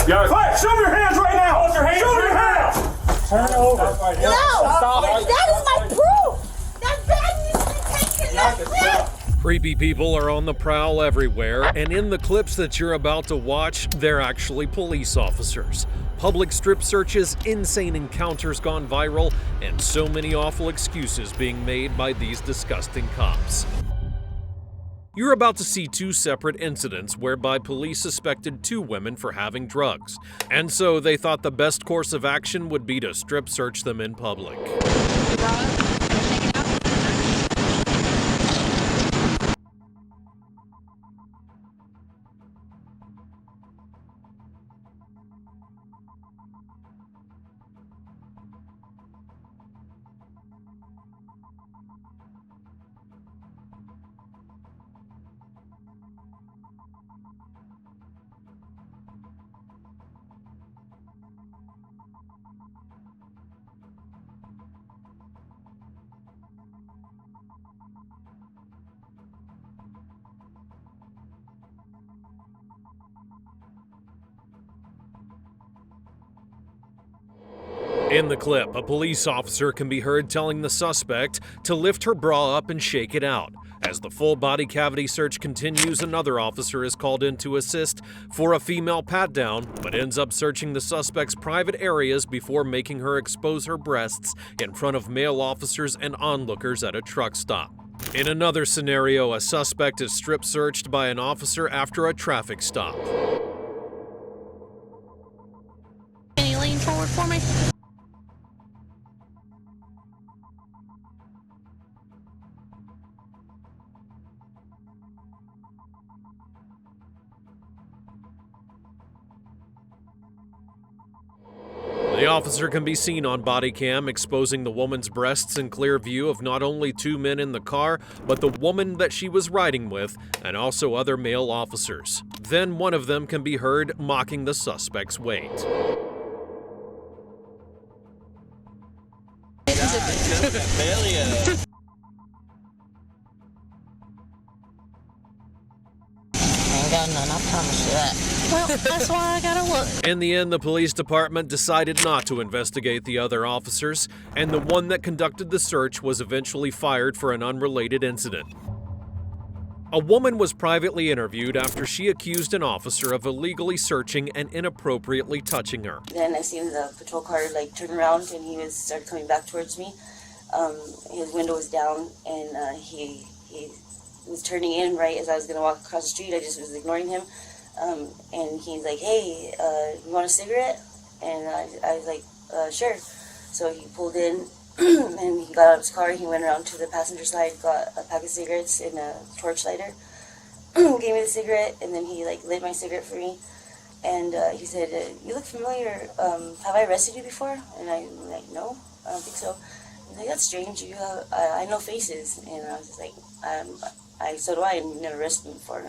Yeah. Quiet! Show me your hands right now! Show me your hands! Turn over. No! That is my proof! That bag needs to be taken out. Creepy people are on the prowl everywhere, and in the clips that you're about to watch, they're actually police officers. Public strip searches, insane encounters gone viral, and so many awful excuses being made by these disgusting cops. You're about to see two separate incidents whereby police suspected two women for having drugs, and so they thought the best course of action would be to strip search them in public. In the clip, a police officer can be heard telling the suspect to lift her bra up and shake it out. As the full body cavity search continues, another officer is called in to assist for a female pat-down, but ends up searching the suspect's private areas before making her expose her breasts in front of male officers and onlookers at a truck stop. In another scenario, a suspect is strip searched by an officer after a traffic stop. Can you lean forward for me? The officer can be seen on body cam exposing the woman's breasts in clear view of not only two men in the car, but the woman that she was riding with, and also other male officers. Then one of them can be heard mocking the suspect's weight. None, I promise you that. Well, that's why I gotta look. In the end, the police department decided not to investigate the other officers, and the one that conducted the search was eventually fired for an unrelated incident. A woman was privately interviewed after she accused an officer of illegally searching and inappropriately touching her. Then I seen the patrol car turn around, and he started coming back towards me. His window was down, and he was turning in right as I was going to walk across the street. I just was ignoring him. And he's like, hey, you want a cigarette? And I was like, sure. So he pulled in, and he got out of his car. He went around to the passenger side, got a pack of cigarettes and a torch lighter, gave me the cigarette, and then he lit my cigarette for me. And he said, you look familiar. Have I arrested you before? And I'm like, no, I don't think so. He's like, that's strange. You have, I know faces. And I was just like, so do I. I've never arrested him before.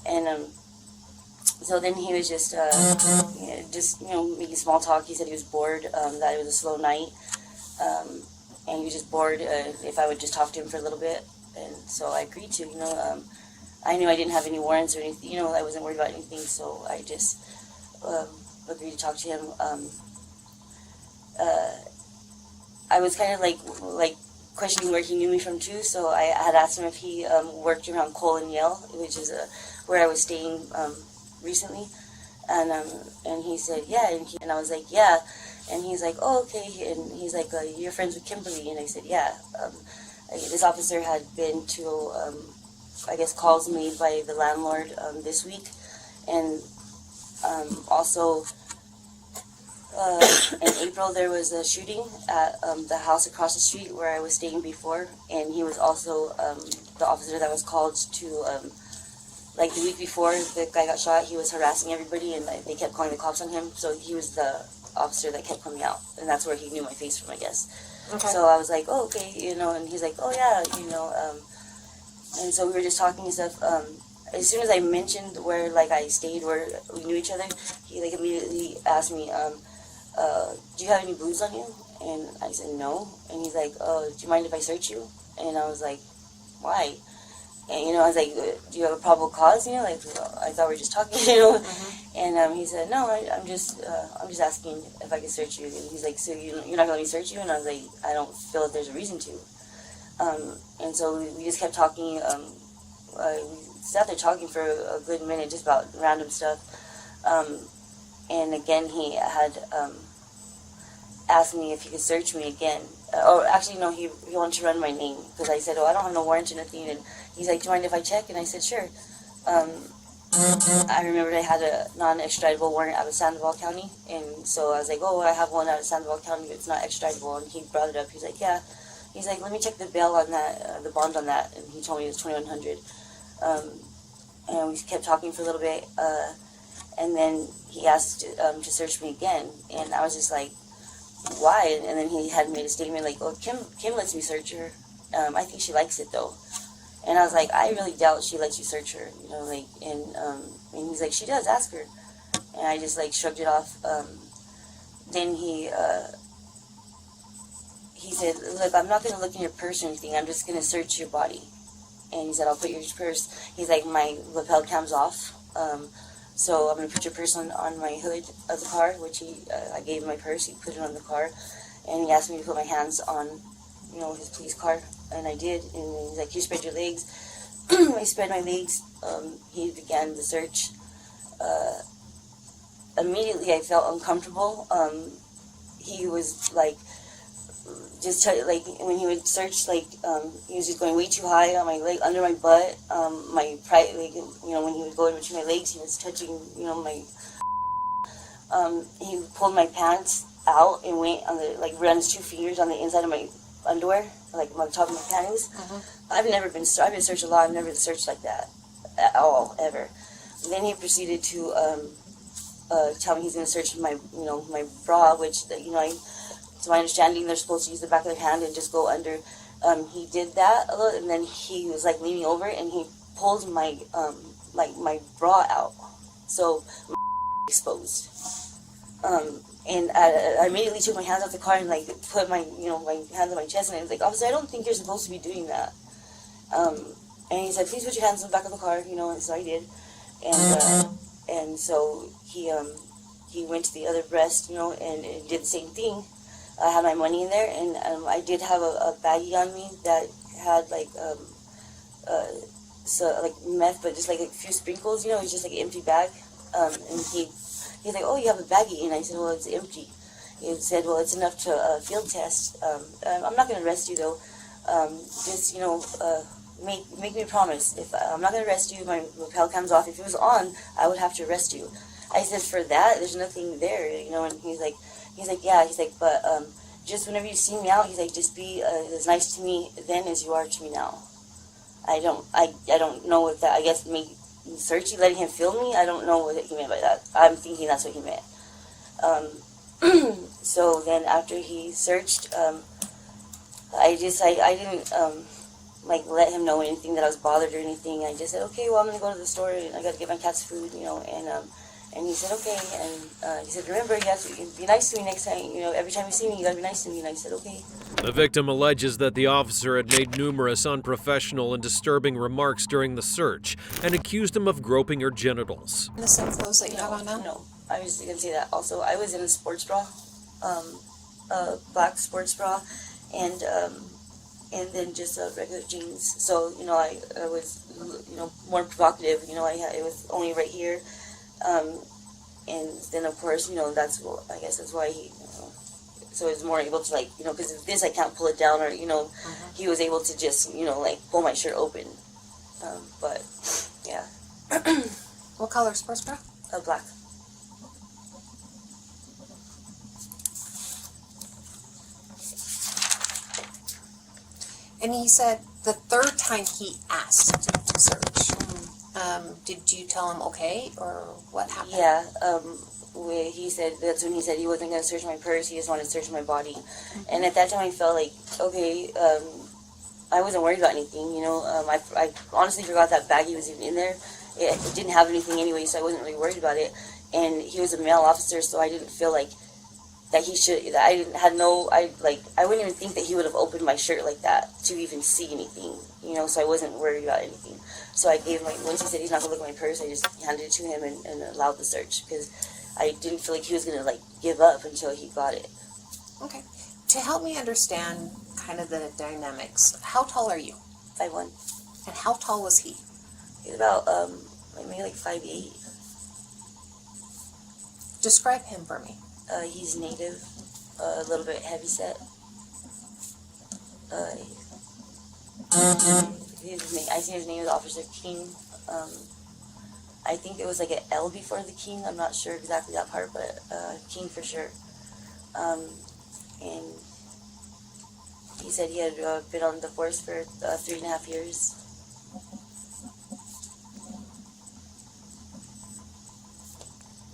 And so then he was just making small talk. He said he was bored, that it was a slow night, and he was just bored if I would just talk to him for a little bit. And so I agreed to. I knew I didn't have any warrants or anything. I wasn't worried about anything, so I just agreed to talk to him. I was kind of like questioning where he knew me from too, so I had asked him if he worked around Cole and Yale, which is where I was staying recently, and he said yeah, and I was like yeah, and he's like, oh okay, and he's like, you're friends with Kimberly? And I said yeah. This officer had been to I guess calls made by the landlord this week, and also in April there was a shooting at the house across the street where I was staying before, and he was also the officer that was called to the week before the guy got shot. He was harassing everybody, and they kept calling the cops on him, so he was the officer that kept coming out, and that's where he knew my face from, I guess. Okay. So I was like, oh okay, and he's like, oh yeah, and so we were just talking and stuff. As soon as I mentioned where I stayed, where we knew each other, he immediately asked me, do you have any booze on you? And I said no. And he's like, do you mind if I search you? And I was like, why? And I was like, do you have a probable cause? I thought we were just talking, Mm-hmm. And he said, no, I'm just asking if I can search you. And he's like, so you're not going to let me search you? And I was like, I don't feel that there's a reason to. And so we just kept talking. We sat there talking for a good minute, just about random stuff. And again, he had asked me if he could search me again. Or actually, no, he wanted to run my name. Because I said, oh, I don't have no warrant or nothing. And he's like, do you mind if I check? And I said, sure. I remembered I had a non-extraditable warrant out of Sandoval County. And so I was like, oh, I have one out of Sandoval County, but it's not extraditable. And he brought it up. He's like, yeah. He's like, let me check the bail on that, the bond on that. And he told me it was $2,100. And we kept talking for a little bit. And then he asked to search me again. And I was just like, why? And then he had made a statement like, oh, Kim lets me search her. I think she likes it though. And I was like, I really doubt she lets you search her, you know, like, and he's like, she does, ask her. And I just like shrugged it off. Then he said, look, I'm not going to look in your purse or anything, I'm just going to search your body. And he said, I'll put your purse, he's like, my lapel cam's off, so I'm going to put your purse on my hood of the car, which I gave him my purse, he put it on the car, and he asked me to put my hands on, you know, his police car, and I did, and he's like, you spread your legs. I spread my legs. He began the search. Immediately I felt uncomfortable. He was like, just like when he would search, like he was just going way too high on my leg, under my butt, my pride, like, you know, when he would go in between my legs, he was touching, you know, my. He pulled my pants out and went on the, like, ran his 2 fingers on the inside of my underwear, like on top of my panties. I've been searched a lot. I've never been searched like that at all, ever. And then he proceeded to tell me he's going to search my, you know, my bra, which, you know, to my understanding, they're supposed to use the back of their hand and just go under. He did that a little, and then he was like leaning over and he pulled my like my bra out, so my exposed. And I immediately took my hands off the car and like put my, you know, my hands on my chest, and I was like, officer, I don't think you're supposed to be doing that. And he said, please put your hands on the back of the car, you know, and so I did. And so he went to the other breast, you know, and did the same thing. I had my money in there, and I did have a baggie on me that had like so like meth, but just like a few sprinkles, you know, it was just like an empty bag. And he's like, oh, you have a baggie? And I said, well, it's empty. He said, well, it's enough to field test. I'm not going to arrest you, though. Just, you know, make me a promise. If I'm not going to arrest you, my lapel comes off. If it was on, I would have to arrest you. I said, for that, there's nothing there, you know. And he's like, yeah. He's like, but just whenever you see me out, he's like, just be as nice to me then as you are to me now. I don't know what that, I guess, me searching, letting him feel me, I don't know what he meant by that. I'm thinking that's what he meant. So then after he searched, I didn't like let him know anything that I was bothered or anything. I just said, okay, well, I'm gonna go to the store and I gotta get my cat's food, you know. And he said, okay. And he said, remember, you have to be nice to me next time. You know, every time you see me, you gotta be nice to me. And I said, okay. The victim alleges that the officer had made numerous unprofessional and disturbing remarks during the search and accused him of groping her genitals. The same clothes that you have on now? No, I was gonna say that also. I was in a sports bra, a black sports bra, and then just regular jeans. So, you know, I was, you know, more provocative. You know, it was only right here. And then of course, you know, I guess that's why he, you know, so he was more able to, like, you know, because if this, I can't pull it down, or, you know, he was able to just, you know, like, pull my shirt open. But, yeah. What color sports bra? Black. And he said the third time he asked to search, did you tell him okay, or what happened? Yeah, he said, that's when he said he wasn't going to search my purse, he just wanted to search my body. And at that time I felt like, okay, I wasn't worried about anything, you know. I honestly forgot that baggie was even in there. It didn't have anything anyway, so I wasn't really worried about it. And he was a male officer, so I didn't feel like that he should, that I had no, I wouldn't even think that he would have opened my shirt like that to even see anything, you know, so I wasn't worried about anything. So I gave once he said he's not going to look at my purse, I just handed it to him and allowed the search, because I didn't feel like he was going to, like, give up until he got it. Okay. To help me understand kind of the dynamics, how tall are you? 5'1". And how tall was he? He's about, maybe like 5'8". Describe him for me. He's native, a little bit heavyset. I think his name is Officer King. I think it was like an L before the King. I'm not sure exactly that part, but King for sure. And he said he had been on the force for 3.5 years.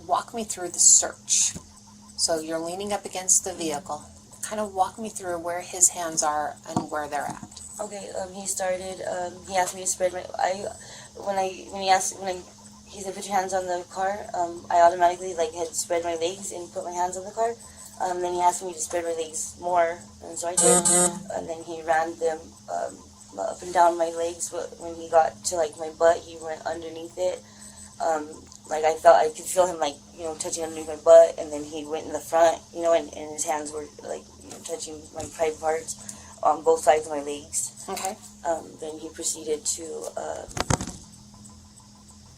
Walk me through the search. So you're leaning up against the vehicle. Kind of walk me through where his hands are and where they're at. Okay, he started, he asked me to spread my, he said put your hands on the car, I automatically like had spread my legs and put my hands on the car. Then he asked me to spread my legs more, and so I did. And then he ran them up and down my legs. But when he got to like my butt, he went underneath it. Like I could feel him like, you know, touching underneath my butt, and then he went in the front, you know, and his hands were like, you know, touching my private parts on both sides of my legs. Okay. Then he proceeded to,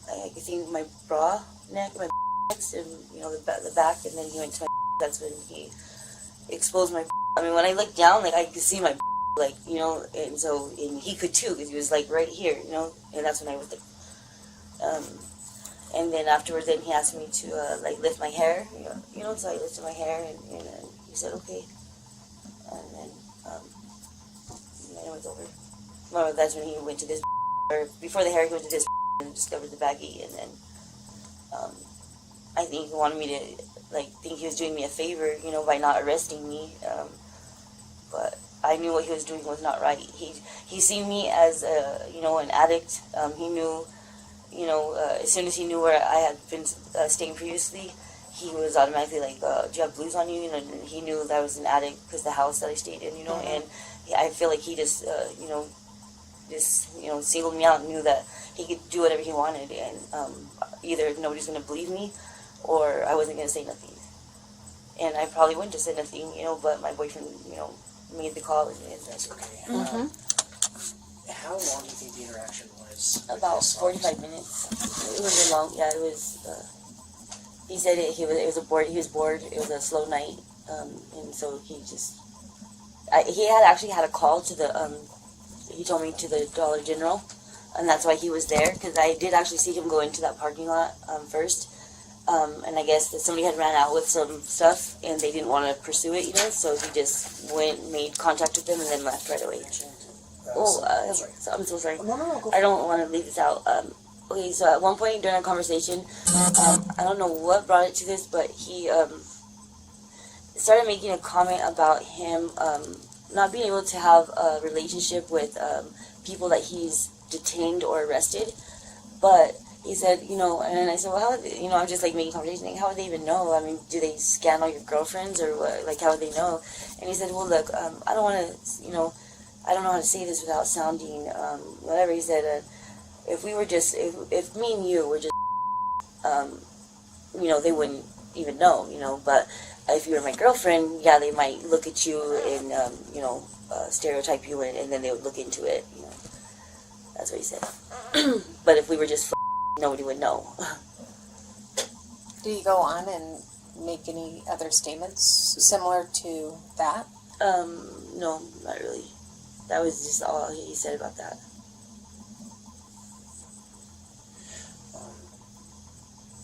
I think my bra neck, my next, and you know the back, and then he went to my. That's when he exposed my. I mean, when I looked down, like I could see my, like, you know, and he could too, because he was like right here, you know, and that's when I was like, and then afterwards, then he asked me to like lift my hair, you know, so I lifted my hair, and he said okay, and then it was over. Well, that's when he went to this, or before the hair, he went to this and discovered the baggie, and then I think he wanted me to think he was doing me a favor, you know, by not arresting me, but I knew what he was doing was not right. He seen me as you know, an addict. He knew, you know, as soon as he knew where I had been staying previously, he was automatically like, do you have blues on you? And he knew that I was an addict because the house that I stayed in, you know, and I feel like he just, you know, singled me out and knew that he could do whatever he wanted, and either nobody's going to believe me or I wasn't going to say nothing. And I probably wouldn't have said nothing, you know, but my boyfriend, you know, made the call, and that's okay. How long do you think the interaction was? About 45 minutes. It was a long, yeah, it was, he said he was bored, it was a slow night, and so he just, he had actually had a call to the, he told me to the Dollar General, and that's why he was there, because I did actually see him go into that parking lot first, and I guess that somebody had ran out with some stuff, and they didn't want to pursue it, you know, so he just made contact with them, and then left right away. I'm so sorry. No, go I don't want to leave this out. Okay, so at one point during our conversation, I don't know what brought it to this, but he started making a comment about him not being able to have a relationship with people that he's detained or arrested. But he said, you know, and I said, well, how would they, you know, I'm just like making conversation, like, how would they even know? I mean, do they scan all your girlfriends, or what? Like, how would they know? And he said, well, look, I don't want to, you know, I don't know how to say this without sounding whatever. He said, if we were just, if me and you were just, you know, they wouldn't even know, you know, but if you were my girlfriend, yeah, they might look at you and, you know, stereotype you, and then they would look into it, you know. That's what he said. But if we were just nobody would know. Did he go on and make any other statements similar to that? No, not really. That was just all he said about that.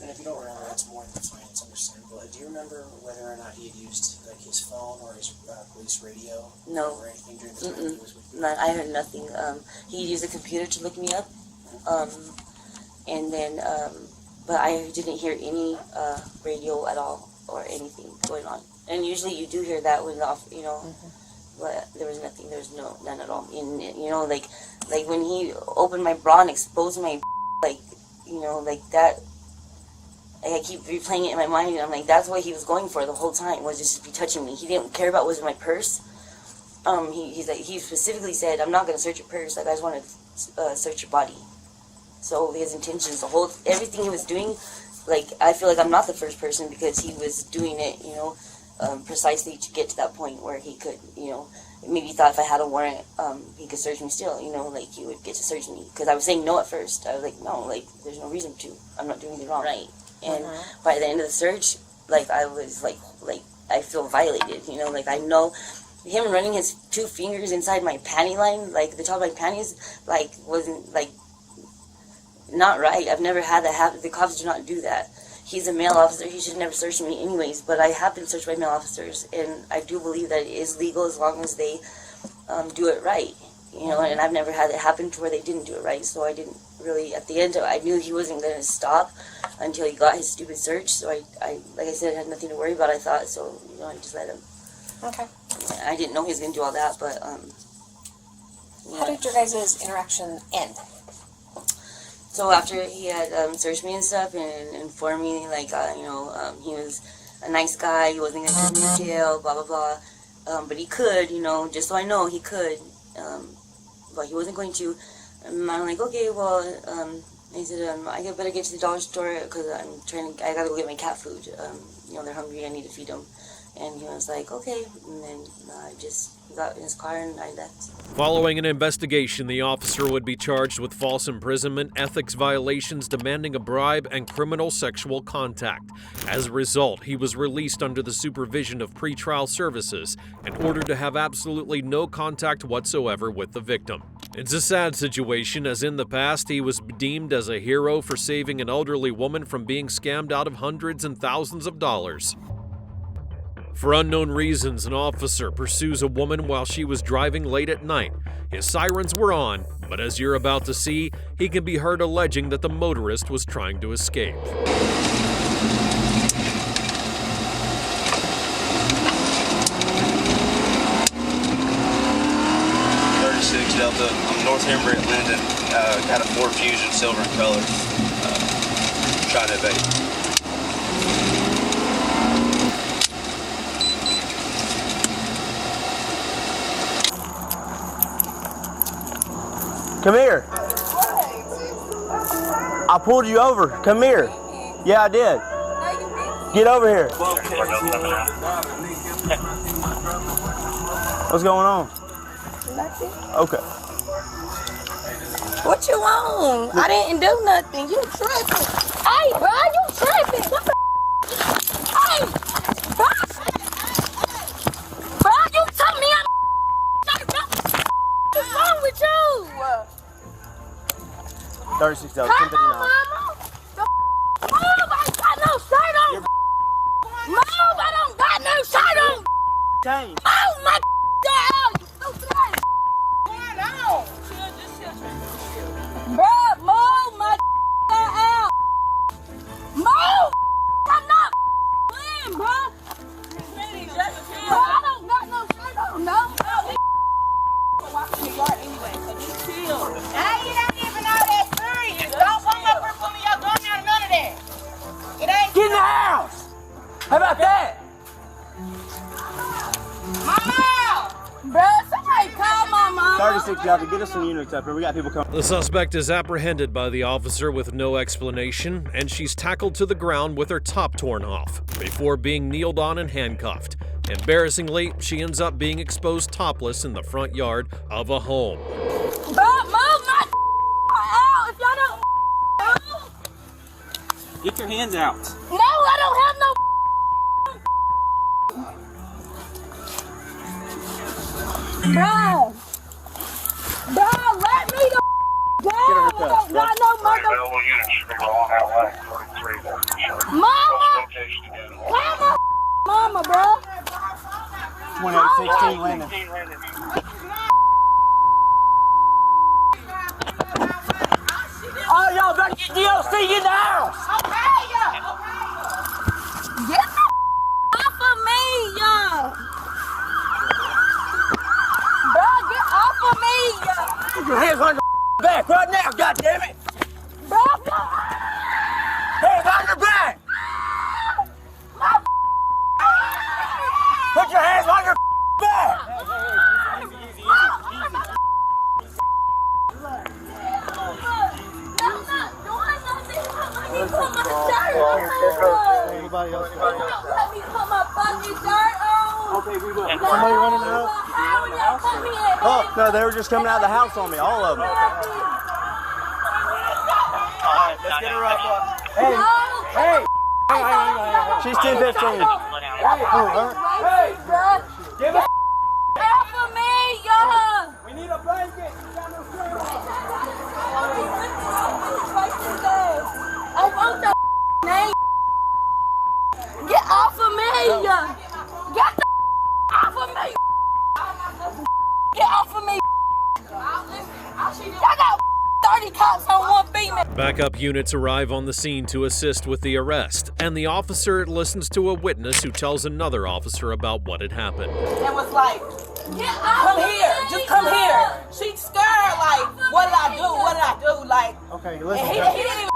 And if you don't remember, that's more than fine. It's understandable. Do you remember whether or not he had used like his phone or his police radio? No. Or anything during the time he was with you? No, I heard nothing. He used a computer to look me up, and then, but I didn't hear any radio at all or anything going on. And usually you do hear that when you know. But there was nothing. There was none at all. And you know, like when he opened my bra and exposed my, like, you know, like that. I keep replaying it in my mind, and I'm like, that's what he was going for the whole time, was just to be touching me. He didn't care about what was in my purse. He specifically said, I'm not going to search your purse, like, I just want to search your body. So his intentions, everything he was doing, like, I feel like I'm not the first person, because he was doing it, you know, precisely to get to that point where he could, you know, maybe thought if I had a warrant, he could search me still, you know, like, he would get to search me. Because I was saying no at first. I was like, no, like, there's no reason to. I'm not doing anything wrong. Right. And by the end of the search, like, I was, like, I feel violated, you know, like, I know him running his 2 fingers inside my panty line, like, the top of my panties, like, wasn't, like, not right. I've never had that happen. The cops do not do that. He's a male officer. He should never search me anyways, but I have been searched by male officers, and I do believe that it is legal as long as they do it right, you know, and I've never had it happen to where they didn't do it right, so I didn't really, at the end, I knew he wasn't going to stop until he got his stupid search, so I, like I said, I had nothing to worry about, I thought, so, you know, I just let him. Okay. I didn't know he was going to do all that, but, How did your guys' interaction end? So after he had searched me and stuff and informed me, like, you know, he was a nice guy, he wasn't going to put me in jail, blah, blah, blah, but he could, you know, just so I know, he could, but he wasn't going to. I'm like, okay, well, he said, I better get to the dollar store, because I gotta go get my cat food, you know, they're hungry, I need to feed them. And he was like, okay, and then he got in his car and I left. Following an investigation, the officer would be charged with false imprisonment, ethics violations, demanding a bribe, and criminal sexual contact. As a result, he was released under the supervision of pretrial services and ordered to have absolutely no contact whatsoever with the victim. It's a sad situation, as in the past, he was deemed as a hero for saving an elderly woman from being scammed out of hundreds and thousands of dollars. For unknown reasons, an officer pursues a woman while she was driving late at night. His sirens were on, but as you're about to see, he can be heard alleging that the motorist was trying to escape. Delta. I'm North Hembry at Linden. Got a Ford Fusion, silver in color. Trying to evade. Come here. I pulled you over. Come here. Yeah, I did. Get over here. What's going on? Nothing. Okay. What you want? I didn't do nothing. You tripping. Hey, bro, you tripping. What the Hey, bro. Bro, you told me I'm What's wrong with you? $36, Come on, $10.59. mama. Move, I ain't got no shirt on. Move, I don't got no shirt on. Change. Oh, my God, you stupid ass. What's going on? Bro, move my out. Move. I'm not playing, bro. Bro, I don't got no shirt on, no. Hey, it ain't even all that serious. Don't come up here and put me your gun out, none of that. It ain't. Get in the house. How about that? Mama! Bro, somebody call my mama. $36. Get us some units up here. We got people coming. The suspect is apprehended by the officer with no explanation, and she's tackled to the ground with her top torn off before being kneeled on and handcuffed. Embarrassingly, she ends up being exposed topless in the front yard of a home. Bro, move my out if y'all don't move. Get your hands out. No, I don't have no Bro, let me the go. I don't got no mother. Mama, come on, mama, bro. 2816 Landon. Oh, y'all better get DLC in the house. Get the off of me, y'all. Bro, get off of me, y'all. Put your hands on your back right now, goddammit. Bro, Hands on your back. let me put my fucking shirt on. Okay, we will. No, Somebody running out? how y'all put me in? Oh, no, they were just coming out of the house on me, all of them. Let's get her up. Hey, hey, she's 10-15. Hey, Give us. half of me, y'all. We need a blanket. You got no shirt on. I want the name. Get off of me! Get the off of me! Get off of me! I got 30 cops on one female. Backup units arrive on the scene to assist with the arrest, and the officer listens to a witness who tells another officer about what had happened. It was like, Get off come of here, me. just come here. She scared, like, what did I do? What did I do? Like, Okay, and listen. he didn't even.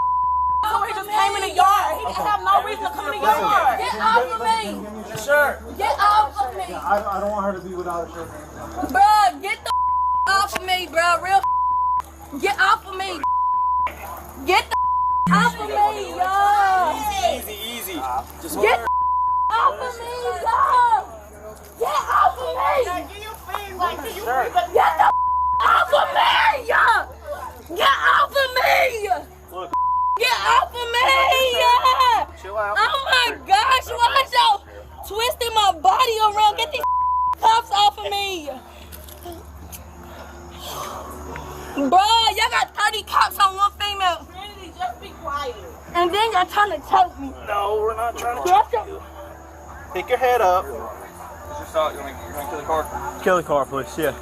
So he just came in the yard. He didn't have no reason to come in the yard. Get off of me. Sure. Get off of me. I don't want her to be without a shirt. Bruh, get the off of me, bruh. Real get off of me. Get the off of me, y'all. Easy. Just Get the off of me, y'all. Get off of me. Get the off of me, y'all. Get off of me. Get off of me, yeah. chill out. Oh my gosh, why y'all twisting my body around? Get these cuffs off of me. Bruh, y'all got 30 cops on one female. Trinity, just be quiet. And then y'all trying to choke me. No, we're not trying to. Yes, y'all- Pick your head up. What's your thought? You want to kill the car? Kill the car, please, yeah.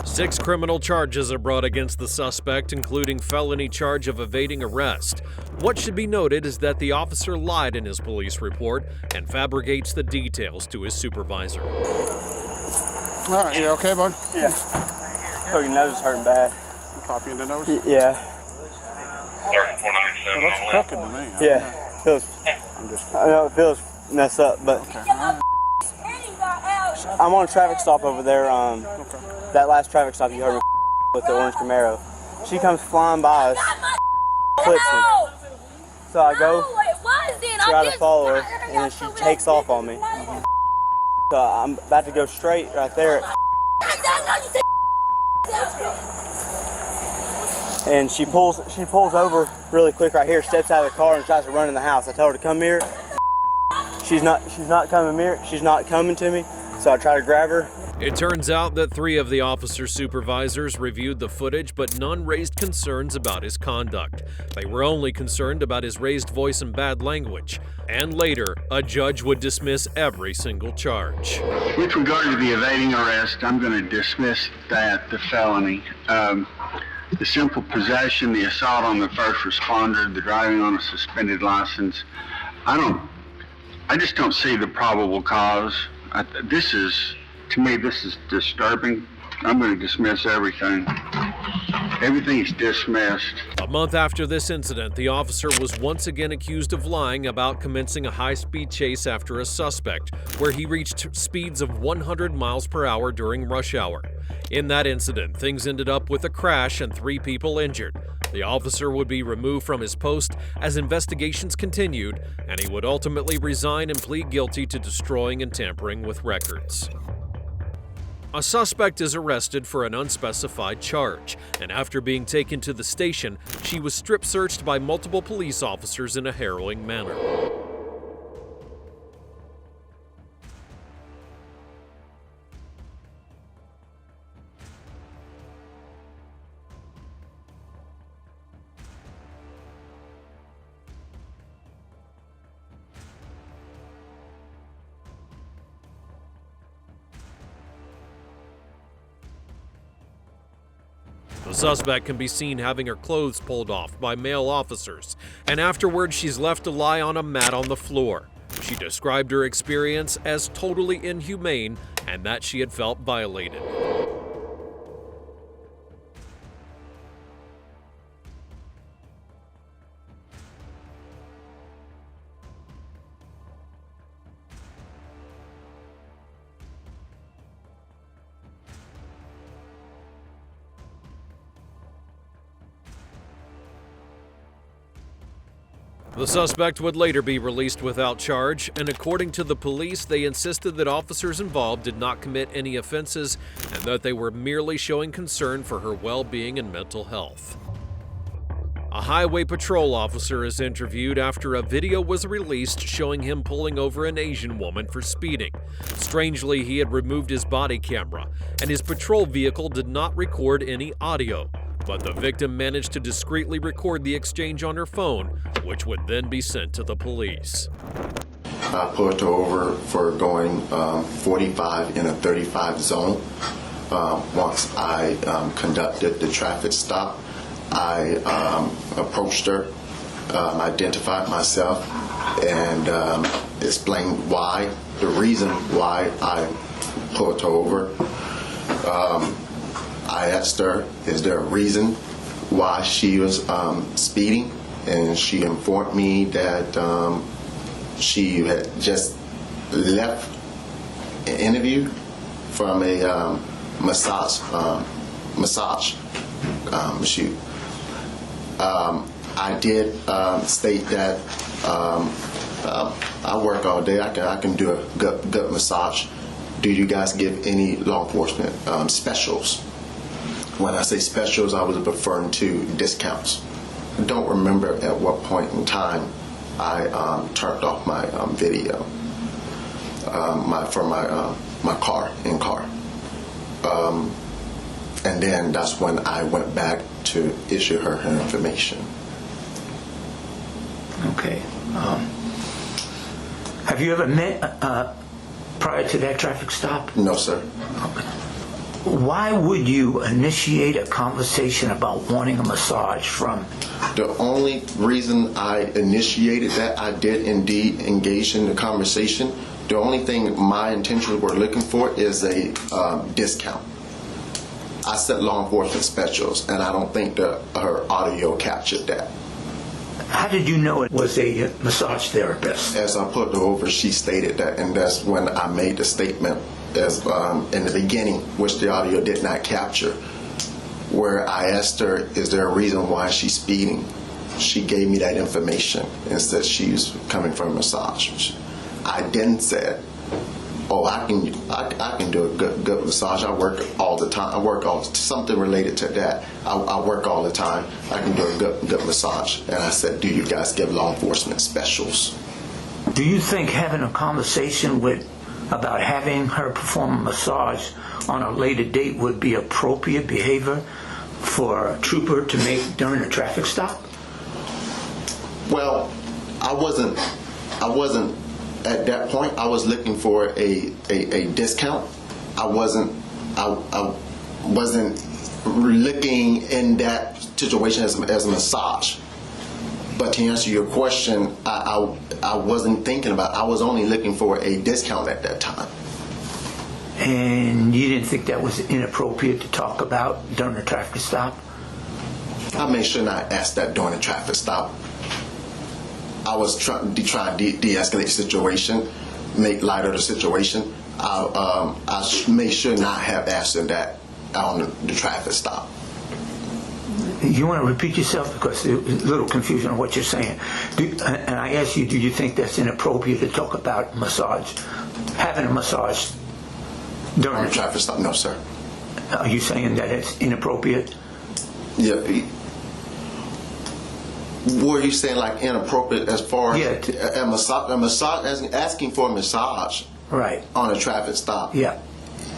6 criminal charges are brought against the suspect, including felony charge of evading arrest. What should be noted is that the officer lied in his police report and fabricates the details to his supervisor. All right, you okay, bud? Yeah. Oh, your nose is hurting bad. Pop you in the nose? Yeah. It looks crooked to me. Yeah. Feels, I know it feels messed up, but I'm on a traffic stop over there. That last traffic stop you heard me with the orange Camaro. She comes flying by us, clips me. So I go try to follow her, and then she takes off on me. So I'm about to go straight right there. And she pulls over really quick right here, steps out of the car and tries to run in the house. I told her to come here. She's not coming here. She's not coming to me. So I try to grab her. It turns out that 3 of the officer's supervisors reviewed the footage, but none raised concerns about his conduct. They were only concerned about his raised voice and bad language. And later, a judge would dismiss every single charge. With regard to the evading arrest, I'm going to dismiss that, the felony. The simple possession, the assault on the first responder, the driving on a suspended license, I just don't see the probable cause. To me, this is disturbing. I'm going to dismiss everything. Everything's dismissed. A month after this incident, the officer was once again accused of lying about commencing a high-speed chase after a suspect, where he reached speeds of 100 miles per hour during rush hour. In that incident, things ended up with a crash and 3 people injured. The officer would be removed from his post as investigations continued, and he would ultimately resign and plead guilty to destroying and tampering with records. A suspect is arrested for an unspecified charge, and after being taken to the station, she was strip-searched by multiple police officers in a harrowing manner. The suspect can be seen having her clothes pulled off by male officers, and afterwards she's left to lie on a mat on the floor. She described her experience as totally inhumane and that she had felt violated. The suspect would later be released without charge, and according to the police, they insisted that officers involved did not commit any offenses and that they were merely showing concern for her well-being and mental health. A highway patrol officer is interviewed after a video was released showing him pulling over an Asian woman for speeding. Strangely, he had removed his body camera, and his patrol vehicle did not record any audio. But the victim managed to discreetly record the exchange on her phone, which would then be sent to the police. I pulled her over for going 45 in a 35 zone. Once I conducted the traffic stop, I approached her, identified myself, and explained the reason why I pulled her over. I asked her, is there a reason why she was speeding? And she informed me that she had just left an interview from a massage shoot. I did state that I work all day. I can do a good massage. Do you guys give any law enforcement specials? When I say specials, I was referring to discounts. I don't remember at what point in time I turned off my video from my car in-car. And then that's when I went back to issue her information. Okay. Have you ever met prior to that traffic stop? No, sir. Okay. Why would you initiate a conversation about wanting a massage from? The only reason I initiated that, I did indeed engage in the conversation. The only thing my intentions were looking for is a discount. I said law enforcement specials, and I don't think her audio captured that. How did you know it was a massage therapist? As I put her over, she stated that, and that's when I made the statement as in the beginning, which the audio did not capture, where I asked her, is there a reason why she's speeding? She gave me that information and said she was coming from a massage. I then said, oh, I can do a good massage. I work all the time. I work something related to that. I work all the time. I can do a good massage. And I said, do you guys give law enforcement specials? Do you think having a conversation about having her perform a massage on a later date would be appropriate behavior for a trooper to make during a traffic stop? Well, I wasn't at that point. I was looking for a discount. I wasn't looking in that situation as a massage. But to answer your question, I wasn't thinking about it. I was only looking for a discount at that time. And you didn't think that was inappropriate to talk about during a traffic stop? I made sure not to ask that during a traffic stop. I was trying to de-escalate the situation, make light of the situation. I made sure not have asked that on the traffic stop. You want to repeat yourself because there's a little confusion on what you're saying. And I asked you, do you think that's inappropriate to talk about massage, having a massage during a traffic stop? No, sir. Are you saying that it's inappropriate? Yeah. Were you saying like inappropriate as far as a massage, asking for a massage? Right. On a traffic stop? Yeah.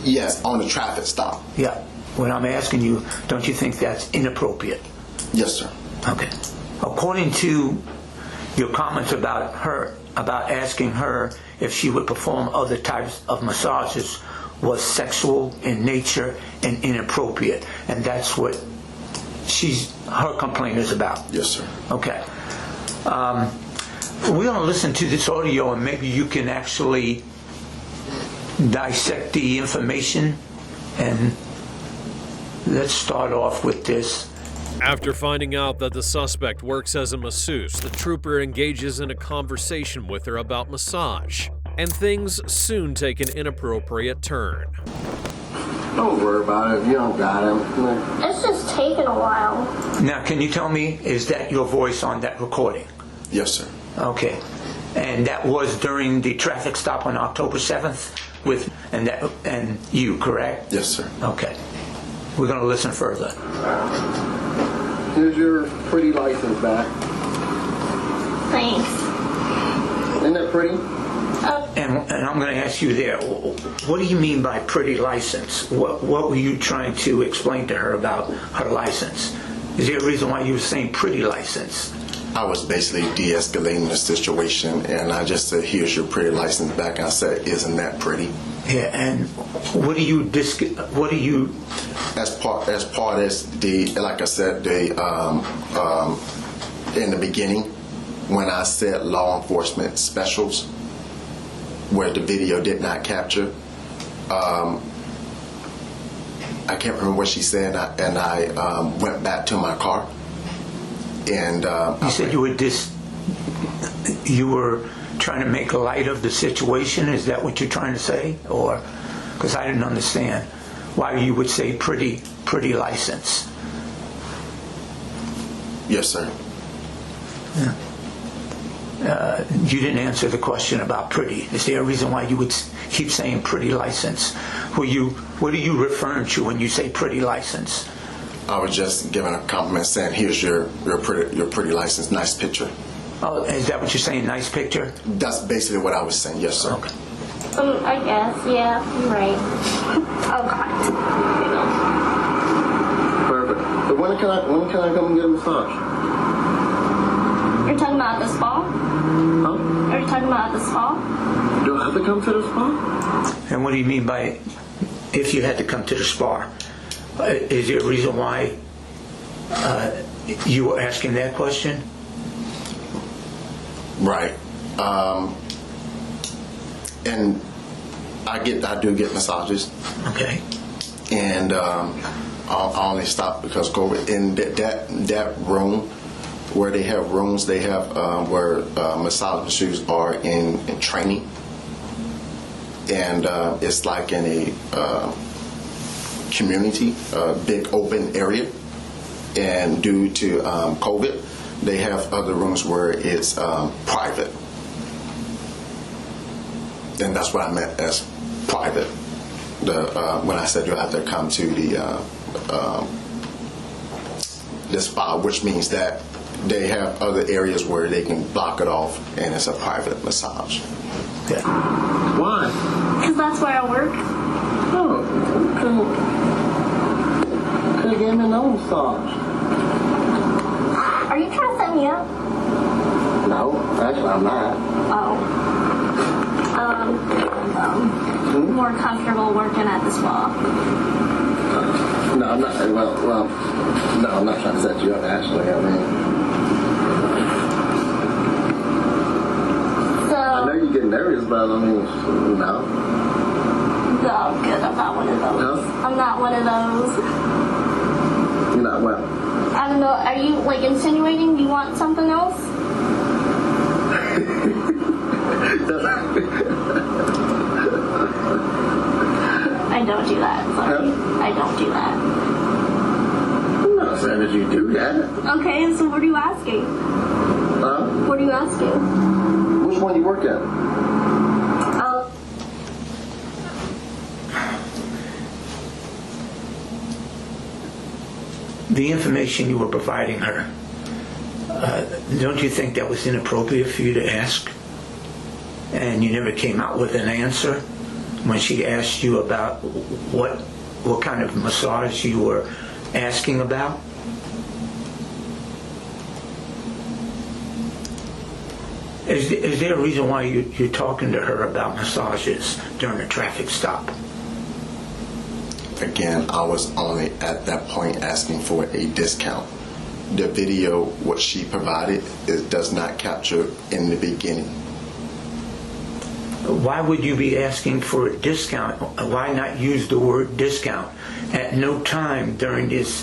Yes, on a traffic stop. Yeah. When I'm asking you, don't you think that's inappropriate? Yes, sir. Okay. According to your comments about asking her if she would perform other types of massages was sexual in nature and inappropriate, and that's what her complaint is about. Yes, sir. Okay. We're going to listen to this audio, and maybe you can actually dissect the information. And let's start off with this. After finding out that the suspect works as a masseuse, the trooper engages in a conversation with her about massage, and things soon take an inappropriate turn. Don't worry about it. You don't got him. It's just taking a while. Now, can you tell me, is that your voice on that recording? Yes, sir. Okay. And that was during the traffic stop on October 7th and you, correct? Yes, sir. Okay. We're going to listen further. Here's your pretty license back. Thanks. Isn't that pretty? And I'm going to ask you there, what do you mean by pretty license? What were you trying to explain to her about her license? Is there a reason why you were saying pretty license? I was basically de-escalating the situation, and I just said, here's your pretty license back. I said, isn't that pretty? Yeah, and what do you as part as the, like I said, in the beginning, when I said law enforcement specials, where the video did not capture, I can't remember what she said, and I went back to my car. And you said you were trying to make light of the situation. Is that what you're trying to say? Or because I didn't understand why you would say pretty license. Yes, sir. Yeah. You didn't answer the question about pretty. Is there a reason why you would keep saying pretty license? What are you referring to when you say pretty license? I was just giving a compliment, saying, here's your pretty license, nice picture. Oh, is that what you're saying, nice picture? That's basically what I was saying, yes, sir. Okay. I guess, yeah, you're right. Oh, God. Perfect. So when can I come and get a massage? You're talking about the spa? Huh? Are you talking about the spa? Do I have to come to the spa? And what do you mean by if you had to come to the spa? Is there a reason why you were asking that question? Right. And I do get massages. Okay. And I only stop because go in that room where they have rooms. They have where massage are in training, and it's like in a community, big open area. And due to COVID, they have other rooms where it's private. And that's what I meant as private. When I said you have to come to the spa, which means that they have other areas where they can block it off, and it's a private massage. Okay. Why? Because that's where I work. Oh, could have given me no massage. Are you trying to set me up? No, actually I'm not. More comfortable working at the spa. No, I'm not. Well, no, I'm not trying to set you up. Actually, I mean, So. I know you get nervous, but I mean, no. No, good. I'm not one of those. No? I'm not one of those. You're not well. I don't know. Are you like insinuating you want something else? I don't do that. Sorry. Huh? I don't do that. I'm not saying that you do that. Okay, so what are you asking? Huh? What are you asking? Which one do you work at? The information you were providing her, don't you think that was inappropriate for you to ask? And you never came out with an answer when she asked you about what kind of massage you were asking about? Is there a reason why you're talking to her about massages during a traffic stop? Again, I was only at that point asking for a discount. The video, what she provided, it does not capture in the beginning. Why would you be asking for a discount? Why not use the word discount? At no time during this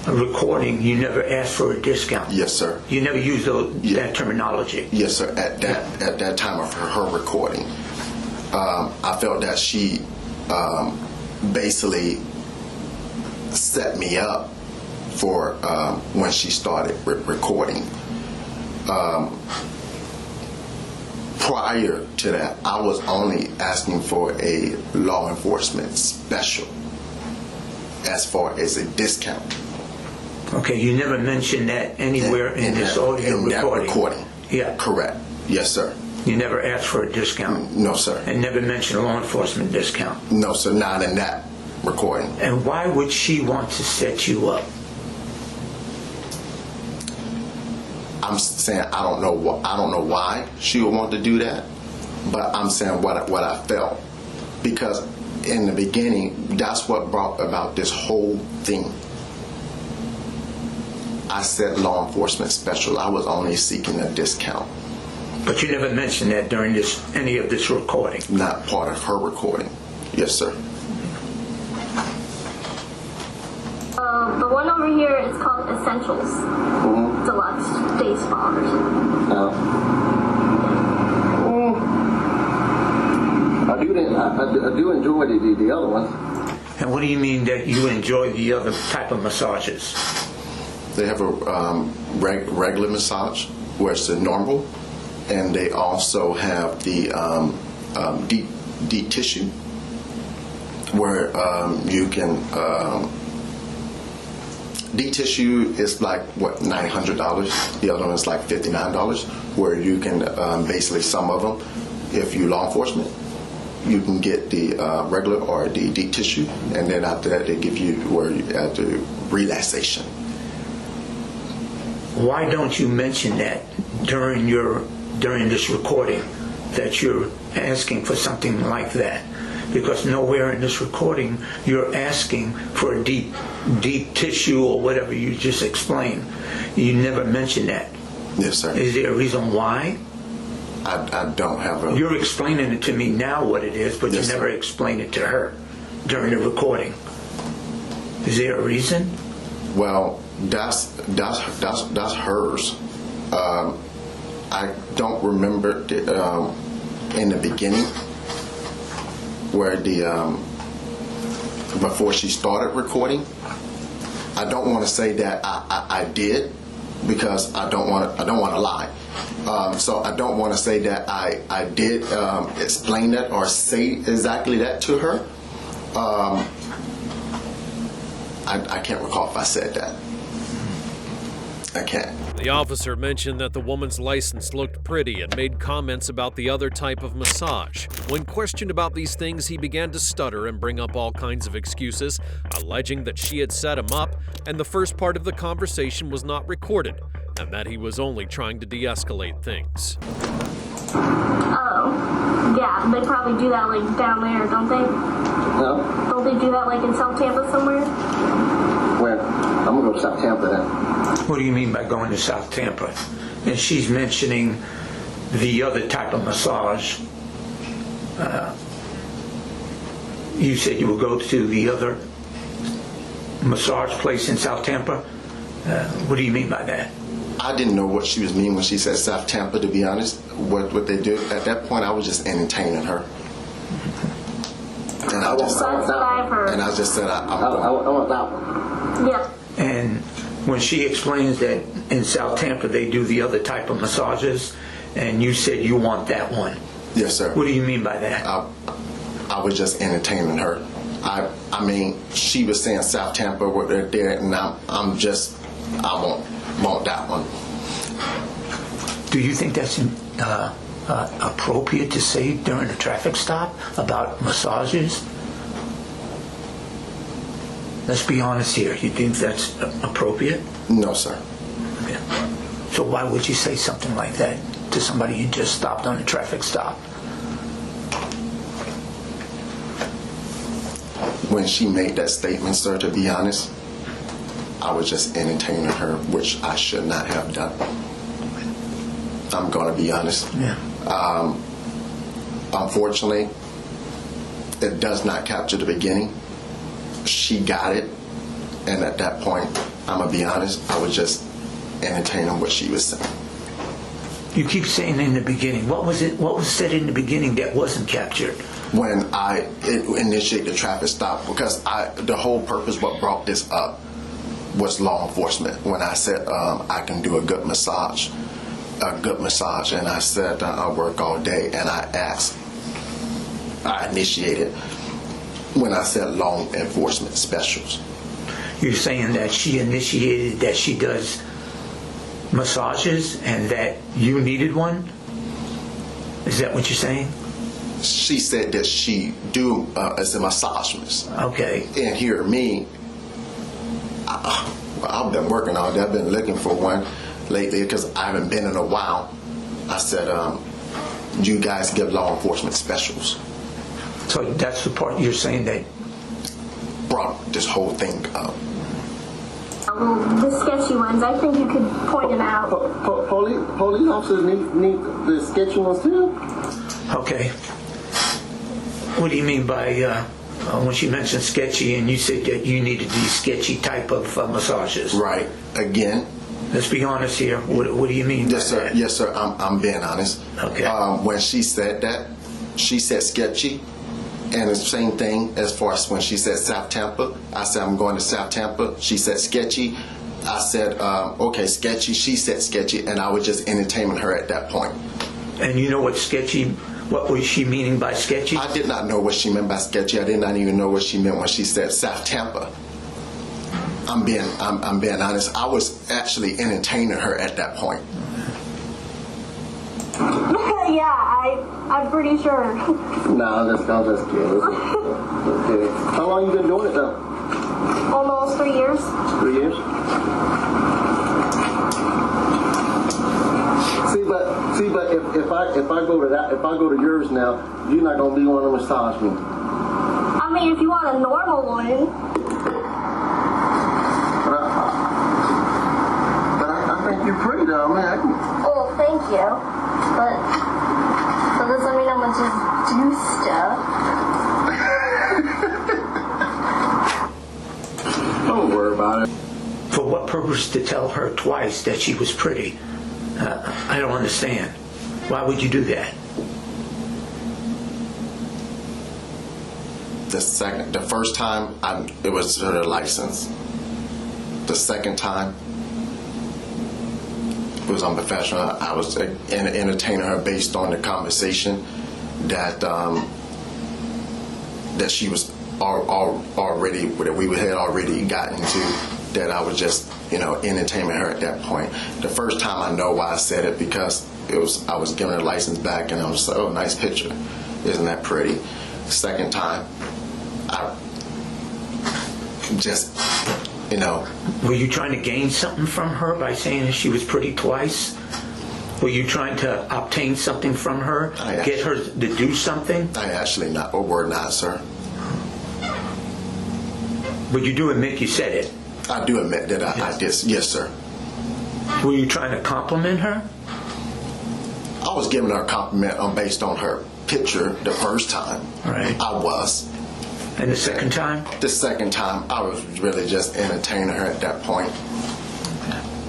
recording, you never asked for a discount. Yes, sir. You never used that terminology. Yes, sir. At that time of her recording, I felt that she basically set me up for when she started recording. prior to that, I was only asking for a law enforcement special as far as a discount. Okay, you never mentioned that anywhere in this audio in that recording. Yeah. Correct. Yes, sir. You never asked for a discount? No, sir. And never mentioned a law enforcement discount? No, sir, not in that recording. And why would she want to set you up? I'm saying I don't know why she would want to do that, but I'm saying what I felt, because in the beginning, that's what brought about this whole thing. I said law enforcement special. I was only seeking a discount. But you never mentioned that during any of this recording? Not part of her recording. Yes, sir. The one over here is called Essentials. Deluxe Day Spa or something. I do enjoy the other one. And what do you mean that you enjoy the other type of massages? They have a regular massage where it's the normal, and they also have the deep tissue where you can. Deep tissue is like what, $900. The other one is like $59, where you can basically, some of them, if you law enforcement, you can get the regular or the deep tissue, and then after that they give you where you have the relaxation. Why don't you mention that during this recording, that you're asking for something like that? Because nowhere in this recording you're asking for a deep tissue or whatever you just explained. You never mentioned that. Yes, sir. Is there a reason why? I don't have a... You're explaining it to me now what it is, but yes, you never explained it to her during the recording. Is there a reason? Well, that's hers. I don't remember in the beginning where before she started recording. I don't want to say that I did, because I don't want to lie. So I don't want to say that I did explain that or say exactly that to her. I can't recall if I said that. I can't. The officer mentioned that the woman's license looked pretty and made comments about the other type of massage. When questioned about these things, he began to stutter and bring up all kinds of excuses, alleging that she had set him up and the first part of the conversation was not recorded, and that he was only trying to de-escalate things. Oh, yeah, they probably do that like down there, don't they? No. Don't they do that like in South Tampa somewhere? Where? I'm gonna go to South Tampa then. What do you mean by going to South Tampa? And she's mentioning the other type of massage. You said you would go to the other massage place in South Tampa? What do you mean by that? I didn't know what she was meaning when she said South Tampa, to be honest. What they do at that point, I was just entertaining her. And I just said I'm going. I want that one. Yeah. And when she explains that in South Tampa they do the other type of massages, and you said you want that one. Yes, sir. What do you mean by that? I was just entertaining her. I mean, she was saying South Tampa, what they're there, and I want that one. Do you think that's appropriate to say during a traffic stop about massages? Let's be honest here. You think that's appropriate? No, sir. Okay. So why would you say something like that to somebody you just stopped on a traffic stop? When she made that statement, sir, to be honest, I was just entertaining her, which I should not have done. I'm going to be honest. Yeah. Unfortunately, it does not capture the beginning. She got it, and at that point, I'm going to be honest, I was just entertaining what she was saying. You keep saying in the beginning. What was it? What was said in the beginning that wasn't captured? When I initiated the traffic stop, because the whole purpose, what brought this up, was law enforcement. When I said I can do a good massage, a good massage, and I said I work all day, and I initiated when I said law enforcement specials. You're saying that she initiated that she does massages and that you needed one? Is that what you're saying? She said that she do as a massagist. Okay. And here me, I've been working all day. I've been looking for one lately because I haven't been in a while. I said, you guys give law enforcement specials. So that's the part you're saying that brought this whole thing up. The sketchy ones, I think you could point them out. Police officers need the sketchy ones too. Okay. What do you mean by when she mentioned sketchy and you said that you needed these sketchy type of massages? Right. Again. Let's be honest here. What do you mean? Yes, sir. That? Yes, sir. I'm being honest. Okay. When she said that, she said sketchy. And the same thing as far as when she said South Tampa. I said, I'm going to South Tampa. She said sketchy. I said, okay, sketchy. She said sketchy. And I was just entertaining her at that point. And you know what sketchy, what was she meaning by sketchy? I did not know what she meant by sketchy. I did not even know what she meant when she said South Tampa. I'm being honest. I was actually entertaining her at that point. Yeah, I'm pretty sure. No, that's good. Okay. How long you been doing it though? Almost 3 years. 3 years? See, but if I go to yours now, you're not gonna be one to massage me. I mean, if you want a normal one. But I think you're pretty though, man. Oh, thank you. But that doesn't mean I'm gonna just do stuff. Don't worry about it. For what purpose to tell her twice that she was pretty? I don't understand. Why would you do that? The first time, it was her license. The second time, it was unprofessional. I was entertaining her based on the conversation that she was already, that we had already gotten to, that I was just, entertaining her at that point. The first time I know why I said it, because I was giving her license back and I was like, oh, nice picture. Isn't that pretty? Second time, I just, Were you trying to gain something from her by saying that she was pretty twice? Were you trying to obtain something from her? Get her to do something? I actually were not, sir. But you do admit you said it? I do admit that I did. Yes, sir. Were you trying to compliment her? I was giving her a compliment based on her picture the first time. Right. I was. And the second time? The second time, I was really just entertaining her at that point.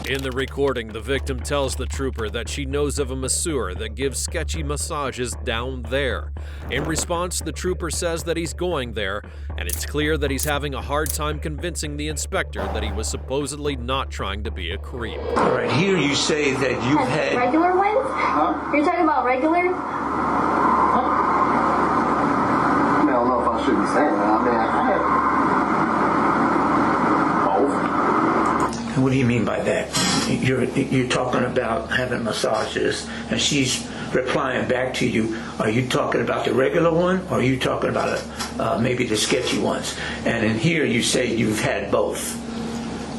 In the recording, the victim tells the trooper that she knows of a masseur that gives sketchy massages down there. In response, the trooper says that he's going there, and it's clear that he's having a hard time convincing the inspector that he was supposedly not trying to be a creep. All right, here you say that you've had... Regular ones? Huh? You're talking about regular? I don't know if I should be saying that. I mean, I have both. What do you mean by that? You're talking about having massages, and she's replying back to you. Are you talking about the regular one, or are you talking about maybe the sketchy ones? And in here you say you've had both.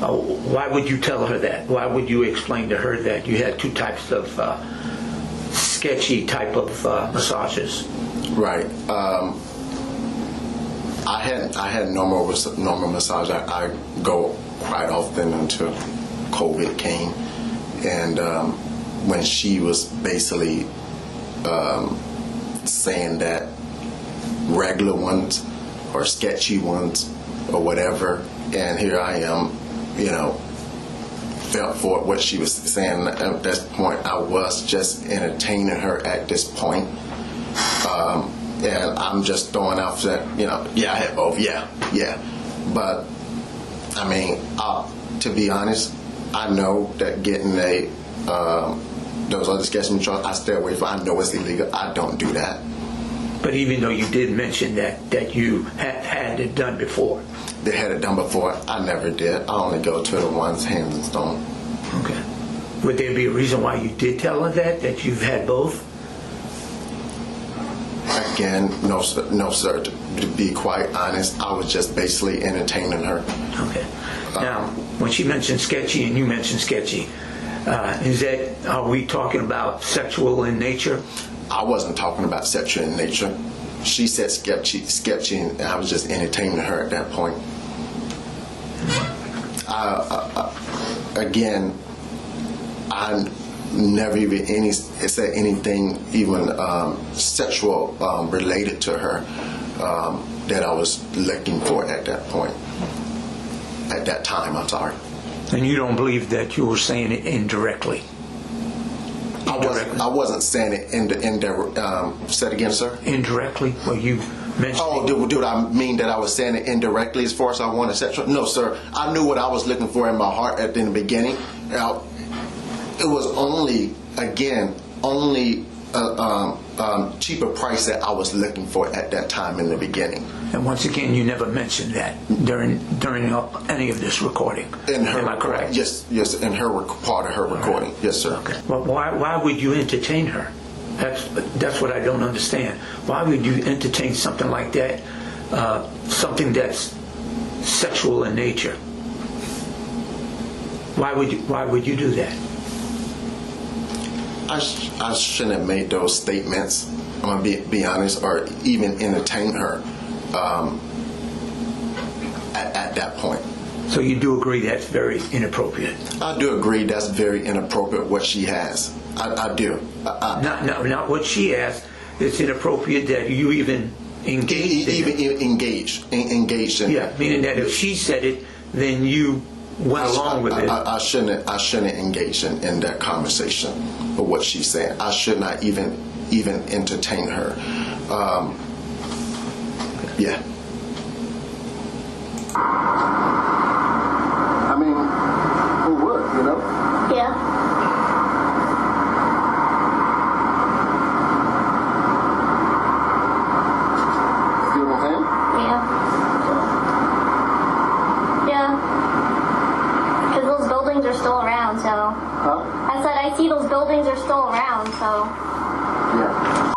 Why would you tell her that? Why would you explain to her that you had two types of sketchy type of massages? Right. I had normal massage. I go quite often until COVID came, and when she was basically saying that regular ones or sketchy ones or whatever, and here I am, felt for what she was saying at this point. I was just entertaining her at this point. And I'm just throwing out that, I had both, yeah. But, I mean, to be honest, I know that getting a those other sketchy massage, I stay away from. I know it's illegal. I don't do that. But even though you did mention that you had it done before. They had it done before. I never did. I only go to the ones Hands and Stone. Okay. Would there be a reason why you did tell her that you've had both? Again, no, sir. To be quite honest, I was just basically entertaining her. Okay. Now, when she mentioned sketchy and you mentioned sketchy, are we talking about sexual in nature? I wasn't talking about sexual in nature. She said sketchy, and I was just entertaining her at that point. Again, I never even said anything even sexual related to her that I was looking for at that point. At that time, I'm sorry. And you don't believe that you were saying it indirectly? I wasn't saying it indirectly. Say it again, sir? Indirectly? Well, you mentioned... Oh, do I mean that I was saying it indirectly as far as I wanted sexual? No, sir. I knew what I was looking for in my heart in the beginning. It was only cheaper price that I was looking for at that time in the beginning. And once again, you never mentioned that during any of this recording. Am I correct? Yes, in her part of her recording. Right. Yes, sir. Okay. Well, why would you entertain her? That's what I don't understand. Why would you entertain something like that? Something that's sexual in nature. Why would you do that? I shouldn't have made those statements. I'm gonna be honest, or even entertain her at that point. So you do agree that's very inappropriate? I do agree that's very inappropriate what she has. I do. Not what she has. It's inappropriate that you even engaged. Engaged in. Yeah, meaning that if she said it, then you went along with it. I shouldn't engage in that conversation of what she's saying. I should not even entertain her. Yeah. I mean, who would, you know? Yeah. See what I'm saying? Yeah. Yeah. Because those buildings are still around, so. Huh? I said I see those buildings are still around, so. Yeah.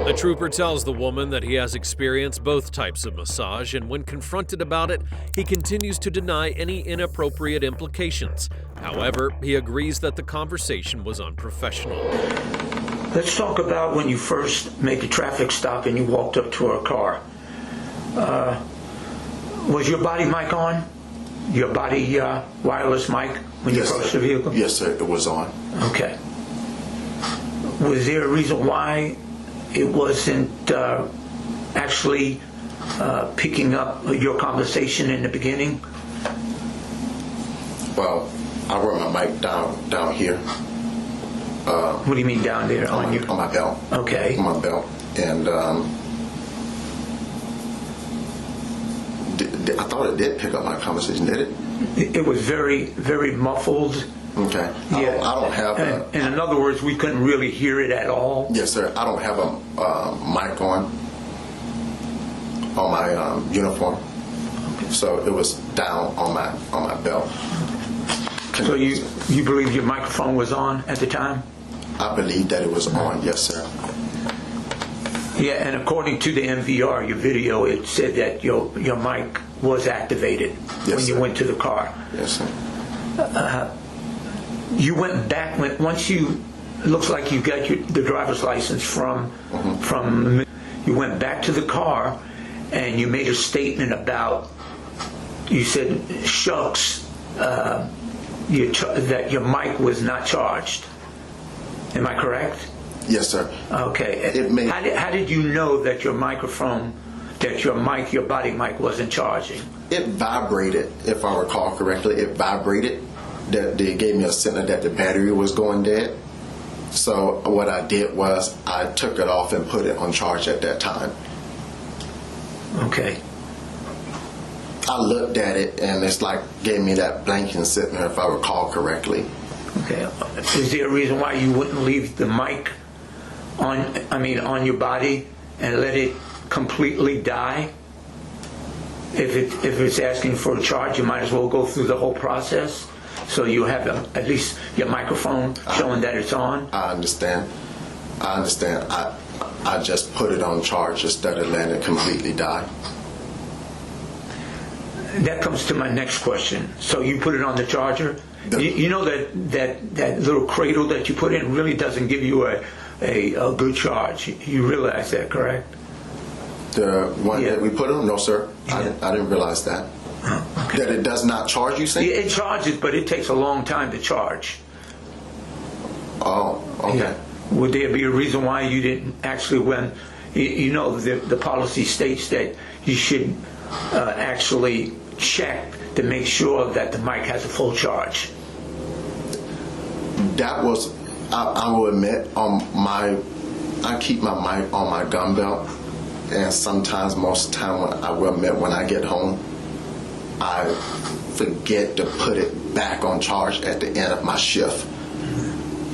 The trooper tells the woman that he has experienced both types of massage, and when confronted about it, he continues to deny any inappropriate implications. However, he agrees that the conversation was unprofessional. Let's talk about when you first made the traffic stop and you walked up to her car. Was your body mic on? Your body wireless mic when you approached the vehicle? Yes, sir, it was on. Okay. Was there a reason why it wasn't actually picking up your conversation in the beginning? Well, I wear my mic down here. What do you mean down there? On my belt. Okay. On my belt. And I thought it did pick up my conversation, did it? It was very, very muffled. Okay. Yeah. I don't have a... And in other words, we couldn't really hear it at all? Yes, sir. I don't have a mic on my uniform. Okay. So it was down on my belt. So you believe your microphone was on at the time? I believe that it was on, yes, sir. Yeah, and according to the MVR, your video, it said that your mic was activated when you went to the car. Yes, sir. You went back once you. It looks like you got the driver's license from. You went back to the car, and you made a statement about. You said, "Shucks, that your mic was not charged." Am I correct? Yes, sir. Okay. How did you know that your microphone, your body mic, wasn't charging? It vibrated, if I recall correctly. It vibrated. That they gave me a signal that the battery was going dead. So what I did was I took it off and put it on charge at that time. Okay. I looked at it and it's like gave me that blanking sitting there, if I recall correctly. Okay. Is there a reason why you wouldn't leave the mic on your body and let it completely die? If it's asking for a charge, you might as well go through the whole process, so you have at least your microphone showing that it's on. I understand. I just put it on charge instead of letting it completely die. That comes to my next question. So you put it on the charger. You know that little cradle that you put in really doesn't give you a good charge. You realize that, correct? The one that we put on? No, sir. I didn't realize that. Okay. That it does not charge, you say? It charges, but it takes a long time to charge. Oh, okay. Yeah. Would there be a reason why you didn't actually, when you know the policy states that you should actually check to make sure that the mic has a full charge? That was, I will admit, I keep my mic on my gun belt, and sometimes, most of the time, I will admit, when I get home, I forget to put it back on charge at the end of my shift,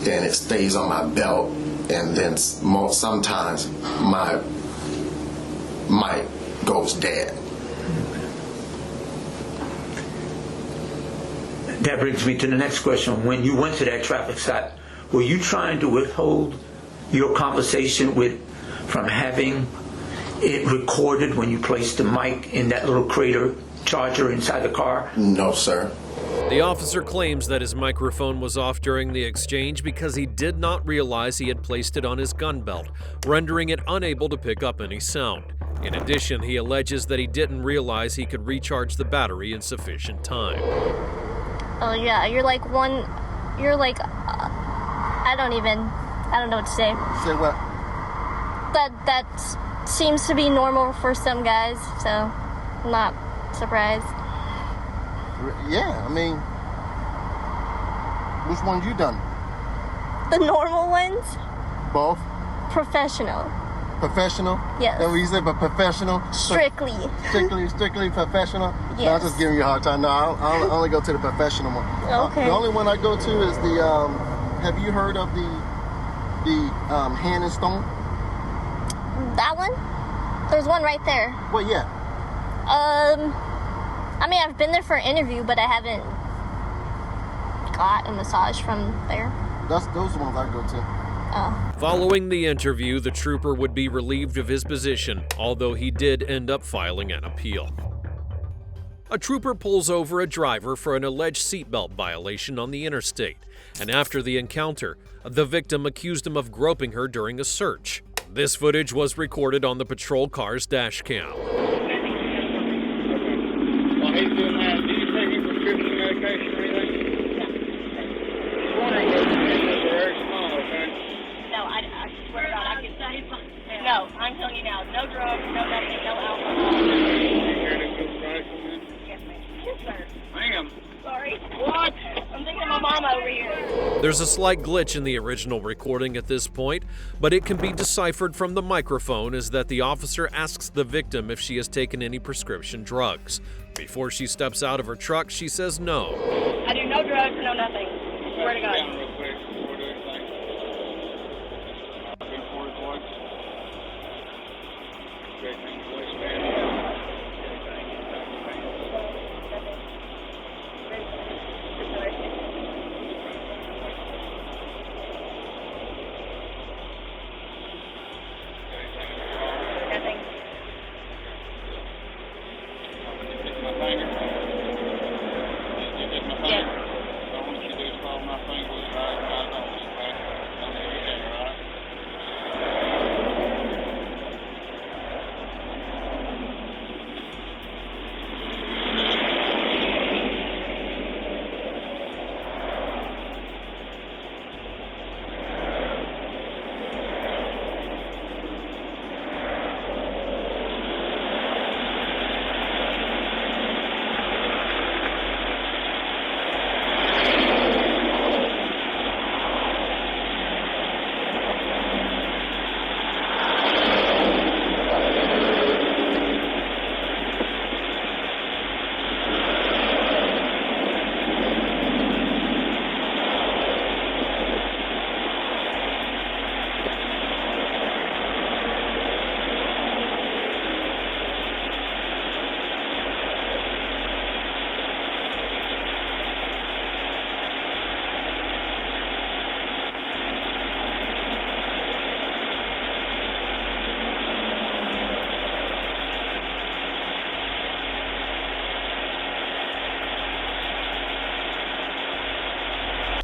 and it stays on my belt, and then sometimes my mic goes dead. That brings me to the next question. When you went to that traffic stop, were you trying to withhold your conversation from having it recorded when you placed the mic in that little crater charger inside the car? No, sir. The officer claims that his microphone was off during the exchange because he did not realize he had placed it on his gun belt, rendering it unable to pick up any sound. In addition, he alleges that he didn't realize he could recharge the battery in sufficient time. Oh yeah, I don't know what to say. Say what? That seems to be normal for some guys, so I'm not surprised. Yeah, I mean, which ones you done? The normal ones? Both? Professional. Professional? Yes. That's what you said, but professional? Strictly. Strictly professional? Yes. No, I'm just giving you a hard time. No, I only go to the professional one. Okay. The only one I go to is the, have you heard of the Hand and Stone? That one? There's one right there. Well, yeah. I mean, I've been there for an interview, but I haven't got a massage from there. Those are the ones I go to. Oh. Following the interview, the trooper would be relieved of his position, although he did end up filing an appeal. A trooper pulls over a driver for an alleged seatbelt violation on the interstate, and after the encounter, the victim accused him of groping her during a search. This footage was recorded on the patrol car's dash cam. While he's doing that, do you take any prescription medication or anything? Very small, okay? No, I swear to God, I can tell you. No, I'm telling you now, no drugs, no nothing, no alcohol. You hear that good price on this? Yes, ma'am. Yes, sir. Ma'am. Sorry. What? I'm thinking of my mom over here. There's a slight glitch in the original recording at this point, but it can be deciphered from the microphone as that the officer asks the victim if she has taken any prescription drugs. Before she steps out of her truck, she says no. I do no drugs, no nothing. Swear to God. Down real quick before we do anything. Before it was. Check in the waistband.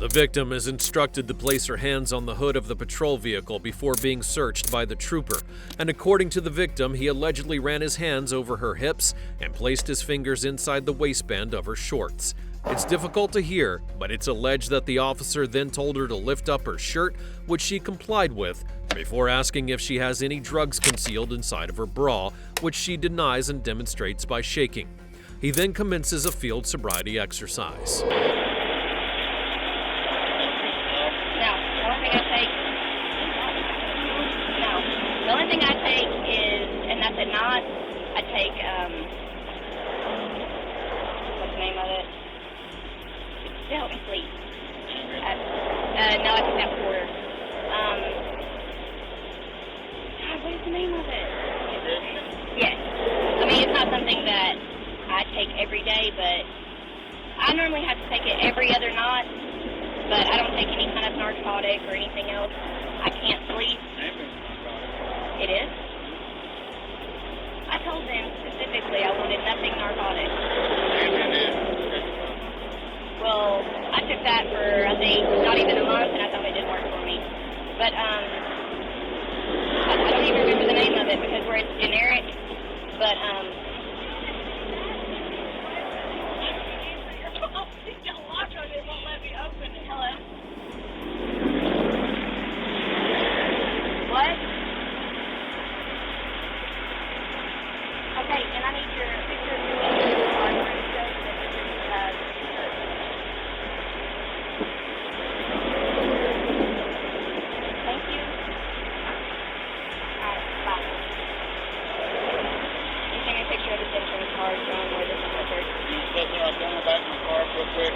The victim is instructed to place her hands on the hood of the patrol vehicle before being searched by the trooper, and according to the victim, he allegedly ran his hands over her hips and placed his fingers inside the waistband of her shorts. It's difficult to hear, but it's alleged that the officer then told her to lift up her shirt, which she complied with, before asking if she has any drugs concealed inside of her bra, which she denies and demonstrates by shaking. He then commences a field sobriety exercise. The only thing I take is, and that's a knot, I take, what's the name of it? Help me, please. No, I think that's quarter. God, what is the name of it? Yes. I mean, it's not something that I take every day, but I normally have to take it every other knot, but I don't take any kind of narcotic or anything else. I can't sleep. It is? I told them specifically I wanted nothing narcotic. Well, I took that for, I think, not even a month, and I thought it didn't work for me. But, I don't even remember the name of it because where it's generic, but, Hello? What? Okay, and I need your picture of your thank you. Alright, bye. You send me a picture of this insurance card showing where this is referred. I'll go back in my car real quick.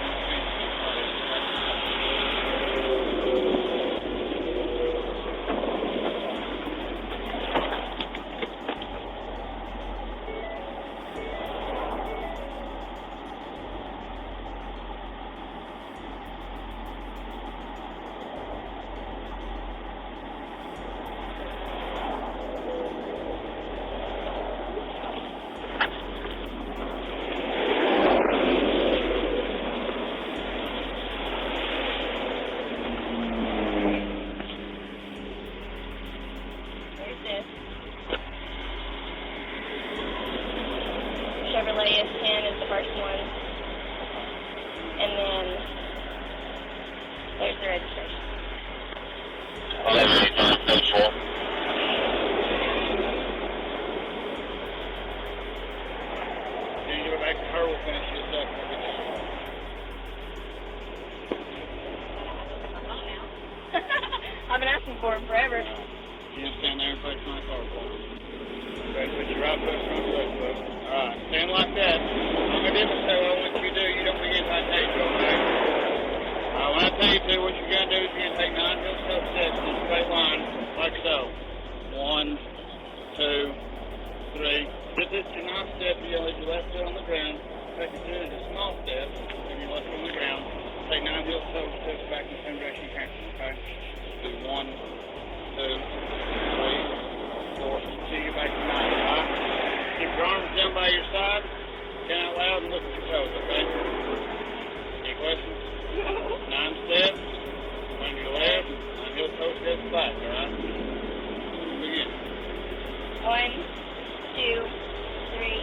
Chevrolet S10 is the first one, and then there's the registration. Then you go back to her, we'll finish this up. I've been asking for him forever. You can stand there and place my car for him. Okay, put your right foot, front foot, folks. Alright, stand like that. I'm going to say what I want you to do. You don't forget my tape, okay? When I tell you to, what you're going to do is you're going to take 9 heel toe steps in a straight line, like so. 1, 2, 3. Get this to 9 step, you'll leave your left foot on the ground. Take it to a small step, and your left foot on the ground. Take 9 heel toe steps back in the same direction you can, okay? Do 1, 2, 3, 4. Until you get back to 9, alright? Keep your arms down by your side, count out loud and look at your toes, okay? Any questions? 9 steps, on your left, 9 heel toe steps back, alright? Begin. 1, 2, 3,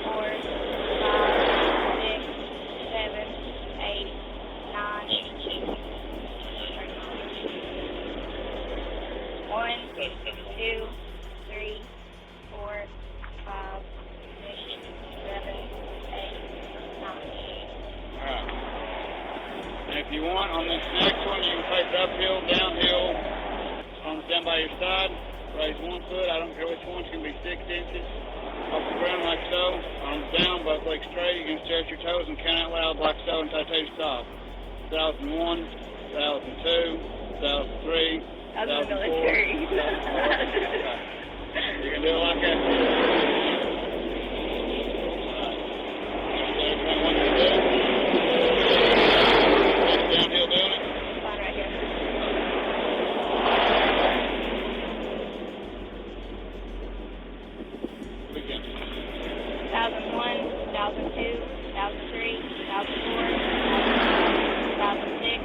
4, 5, 6, 7, 8, 9, 1, 2, 3, 4, 5, 6, 7, 8, 9. Alright. And if you want, on this next one, you can face uphill, downhill, arms down by your side, raise one foot, I don't care which one, it's going to be 6 inches off the ground like so, arms down, both legs straight, you can stretch your toes and count out loud like so until I tell you to stop. 1001, 1002, 1003, 1004, 1005. You can do it like that. Downhill doing it? Fine, right here. Begin. 1001, 1002, 1003, 1004, 1006,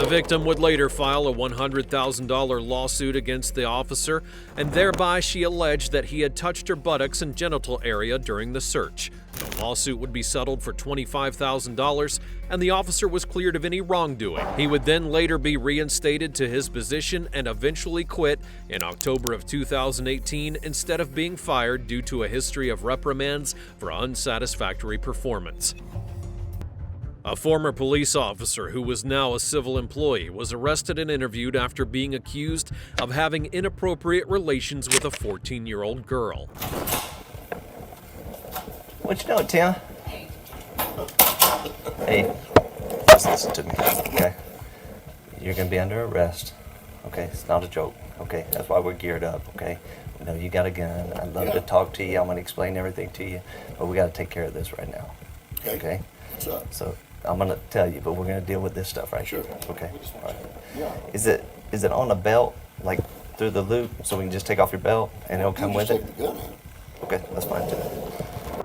victim would later file a $100,000 lawsuit against the officer, and thereby she alleged that he had touched her buttocks and genital area during the search. The lawsuit would be settled for $25,000, and the officer was cleared of any wrongdoing. He would then later be reinstated to his position and eventually quit in October of 2018 instead of being fired due to a history of reprimands for unsatisfactory performance. A former police officer who was now a civil employee was arrested and interviewed after being accused of having inappropriate relations with a 14-year-old girl. What you doing, Tim? Hey, just listen to me, okay? You're gonna be under arrest, okay? It's not a joke, okay? That's why we're geared up, okay? We know you got a gun. I'd love to talk to you. I'm gonna explain everything to you, but we gotta take care of this right now, okay? What's up? So I'm gonna tell you, but we're gonna deal with this stuff right here, okay? All right. Is it on a belt, like through the loop, so we can just take off your belt and it'll come with it? Take the gun out. Okay, that's fine too.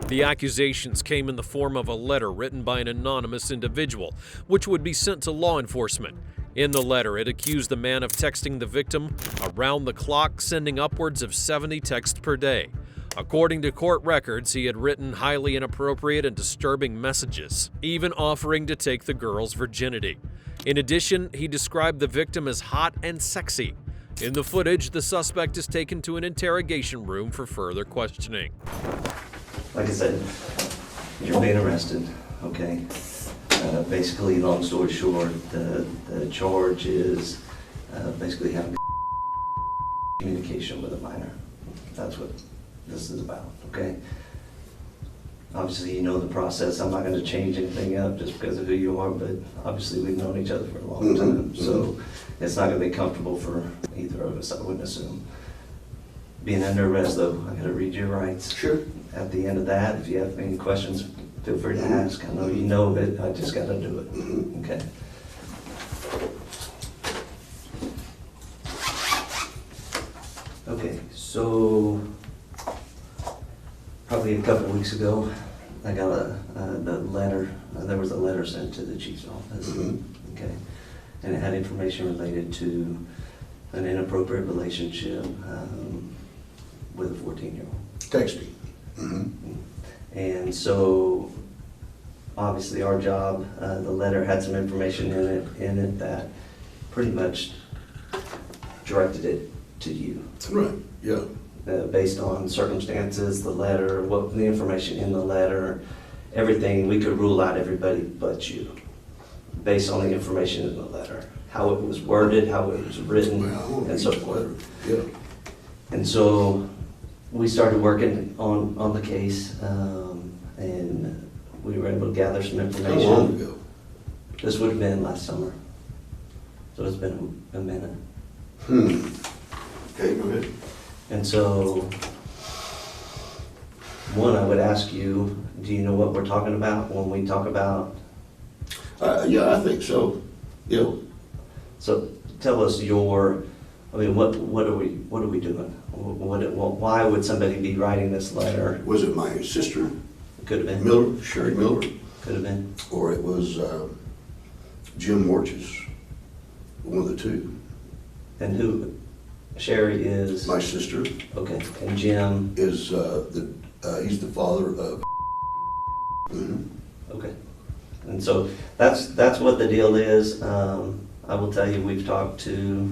The accusations came in the form of a letter written by an anonymous individual, which would be sent to law enforcement. In the letter, it accused the man of texting the victim around the clock, sending upwards of 70 texts per day. According to court records, he had written highly inappropriate and disturbing messages, even offering to take the girl's virginity. In addition, he described the victim as hot and sexy. In the footage, the suspect is taken to an interrogation room for further questioning. Like I said, you're being arrested, okay? Basically, long story short, the charge is basically having communication with a minor. That's what this is about, okay? Obviously, you know the process. I'm not going to change anything up just because of who you are, but obviously we've known each other for a long time, so it's not going to be comfortable for either of us, I wouldn't assume. Being under arrest, though, I got to read your rights. Sure. At the end of that, if you have any questions, feel free to ask. I know you know it. I just got to do it. Okay. Okay. So probably a couple of weeks ago, I got the letter. There was a letter sent to the chief's office. Okay, and it had information related to an inappropriate relationship with a 14-year-old. Texting. And so, obviously, our job, the letter had some information in it that pretty much directed it to you. Right. Yeah. Based on circumstances, the letter, what the information in the letter, everything. We could rule out everybody but you, based on the information in the letter, how it was worded, how it was written, and so forth. Yeah. And so we started working on the case, and we were able to gather some information. How long ago? This would have been last summer, so it's been a minute. Okay, go ahead. And so, one, I would ask you, do you know what we're talking about when we talk about? Yeah, I think so. Yeah. So tell us what are we doing? Why would somebody be writing this letter? Was it my sister? Could have been. Miller, Sherry Miller. Could have been. Or it was Jim Morches, one of the two. And who? Sherry is? My sister. Okay. And Jim? Is he's the father of. Okay. And so that's what the deal is. I will tell you, we've talked to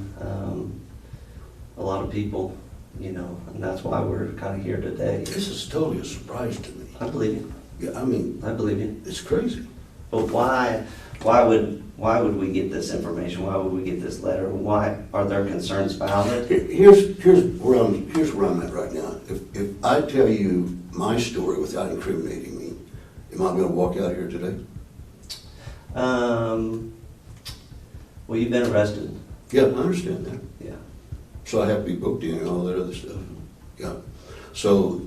a lot of people, you know, and that's why we're kind of here today. This is totally a surprise to me. I believe you. Yeah, I mean, I believe you. It's crazy. But why would we get this information? Why would we get this letter? Why are their concerns valid? Here's where I'm at right now. If I tell you my story without incriminating me, am I going to walk out here today? Well, you've been arrested. Yeah, I understand that. Yeah. So I have to be booked in and all that other stuff. Yeah. So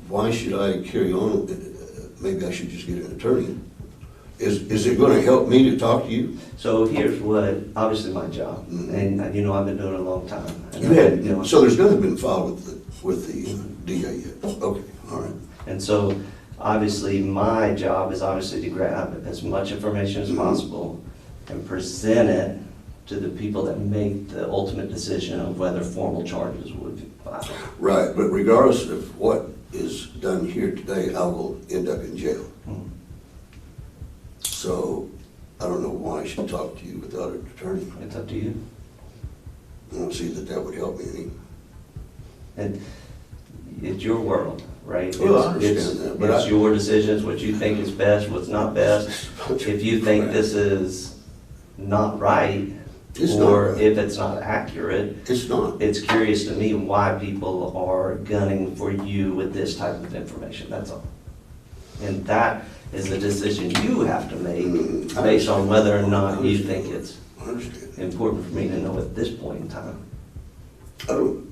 why should I carry on? Maybe I should just get an attorney. Is it going to help me to talk to you? So here's what, obviously my job, and you know I've been doing it a long time. So there's nothing been filed with the DA yet? Okay, all right. And so obviously my job is obviously to grab as much information as possible and present it to the people that make the ultimate decision of whether formal charges would be filed. Right, but regardless of what is done here today, I will end up in jail. So I don't know why I should talk to you without an attorney. It's up to you. I don't see that that would help me any. And it's your world, right? Well, I understand that, but it's your decisions, what you think is best, what's not best. If you think this is not right, or if it's not accurate, it's not. It's curious to me why people are gunning for you with this type of information, that's all. And that is a decision you have to make based on whether or not you think it's important for me to know at this point in time. I don't.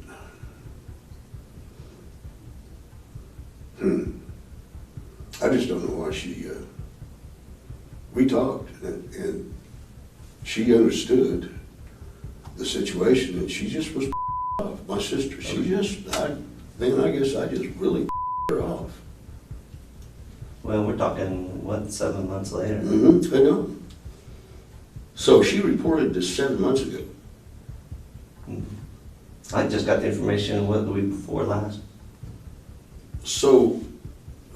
I just don't know why she, we talked and she understood the situation and she just was off. My sister, she just, I guess I just really her off. Well, we're talking, what, 7 months later? Mm-hmm, I know. So she reported this 7 months ago. I just got the information, what, the week before last? So,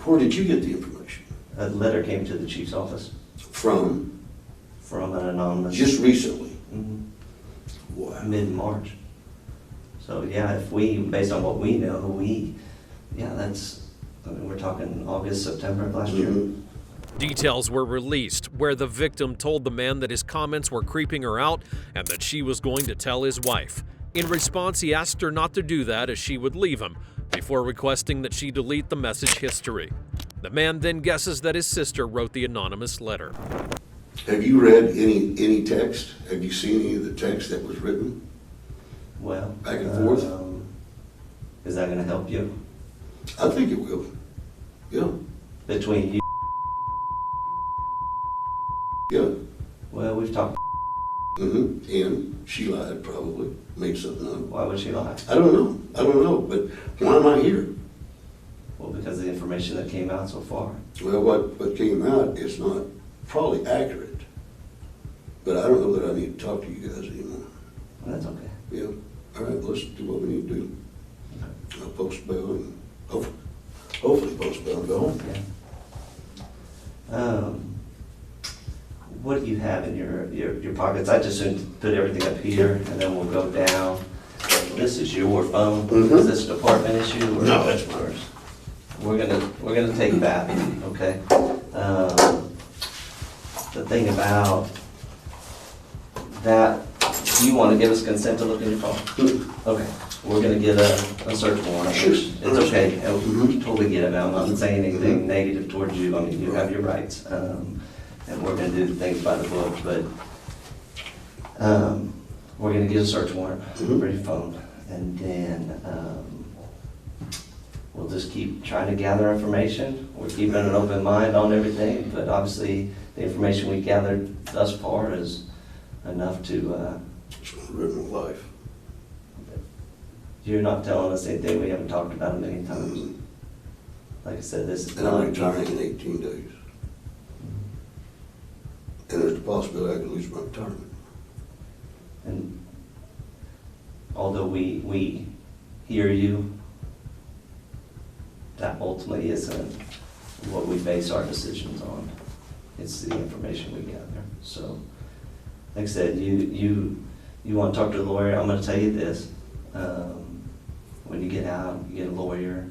where did you get the information? A letter came to the chief's office. From? From an anonymous. Just recently? Mm-hmm. Wow. Mid-March. So, yeah, if we, based on what we know, that's, I mean, we're talking August, September of last year. Details were released where the victim told the man that his comments were creeping her out and that she was going to tell his wife. In response, he asked her not to do that as she would leave him, before requesting that she delete the message history. The man then guesses that his sister wrote the anonymous letter. Have you read any text? Have you seen any of the text that was written? Well, back and forth? Is that going to help you? I think it will. Yeah. Between you? Yeah. Well, we've talked. And she lied, probably. Made something up. Why would she lie? I don't know. But why am I here? Well, because of the information that came out so far. Well, what came out is not probably accurate. But I don't know that I need to talk to you guys anymore. Well, that's okay. Yeah. All right, let's do what we need to do. I'll post bail and hopefully post bail and go home. Yeah. What do you have in your pockets? I just soon put everything up here and then we'll go down. This is your phone. Is this a department issue? Or no, that's mine. We're gonna take that, okay? The thing about that, do you want to give us consent to look in your phone? Okay, we're gonna get a search warrant. It's okay, we totally get it now. I'm not saying anything negative towards you. I mean, you have your rights. And we're going to do things by the book, but we're going to get a search warrant for your phone, and then we'll just keep trying to gather information. We're keeping an open mind on everything, but obviously the information we gathered thus far is enough to... Written life. You're not telling us anything we haven't talked about a million times. Like I said, this is and I'm retiring in 18 days. And there's the possibility I could lose my retirement. And although we hear you, that ultimately isn't what we base our decisions on. It's the information we gather. So, like I said, you want to talk to a lawyer, I'm going to tell you this. When you get out, you get a lawyer,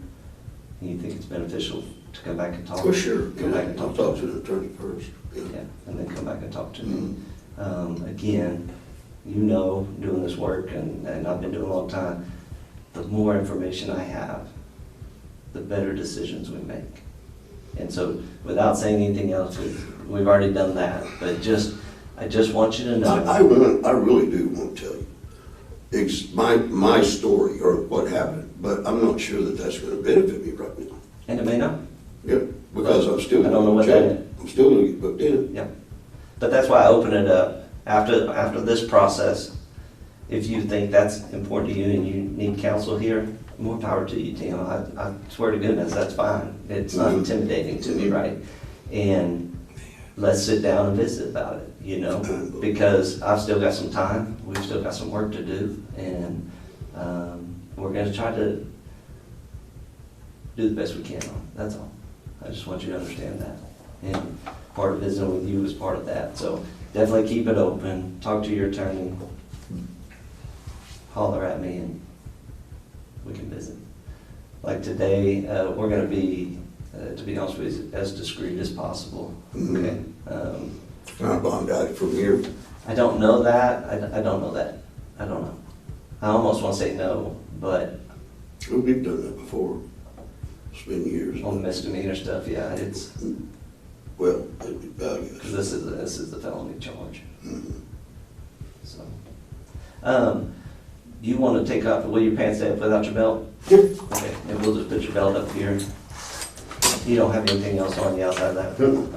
and you think it's beneficial to come back and talk. Oh, sure. Come back and talk to the attorney first. Yeah, and then come back and talk to me. Again, you know, doing this work, and I've been doing it a long time, the more information I have, the better decisions we make. And so, without saying anything else, we've already done that, but I just want you to know. I really do want to tell you. It's my story or what happened, but I'm not sure that that's going to benefit me right now. And it may not. Yeah, because I'm still. I don't know what that is. I'm still going to get booked in. Yeah, but that's why I open it up after this process. If you think that's important to you and you need counsel here, more power to you, Tim. I swear to goodness, that's fine. It's not intimidating to me, right? And let's sit down and visit about it, you know, because I've still got some time, we've still got some work to do, and we're gonna try to do the best we can on it, that's all. I just want you to understand that. And part of visiting with you is part of that, so definitely keep it open, talk to your attorney, holler at me, and we can visit. Like today, we're gonna be, to be honest with you, as discreet as possible, okay? Can I bond out from here? I don't know that, I don't know that, I don't know. I almost want to say no, but. Well, we've done that before. It's been years. On the misdemeanor stuff, yeah, it's. Well, because this is the felony charge. So, you want to take off, will your pants stay up without your belt? Yep. Okay, and we'll just put your belt up here. You don't have anything else on the outside of that? Okay.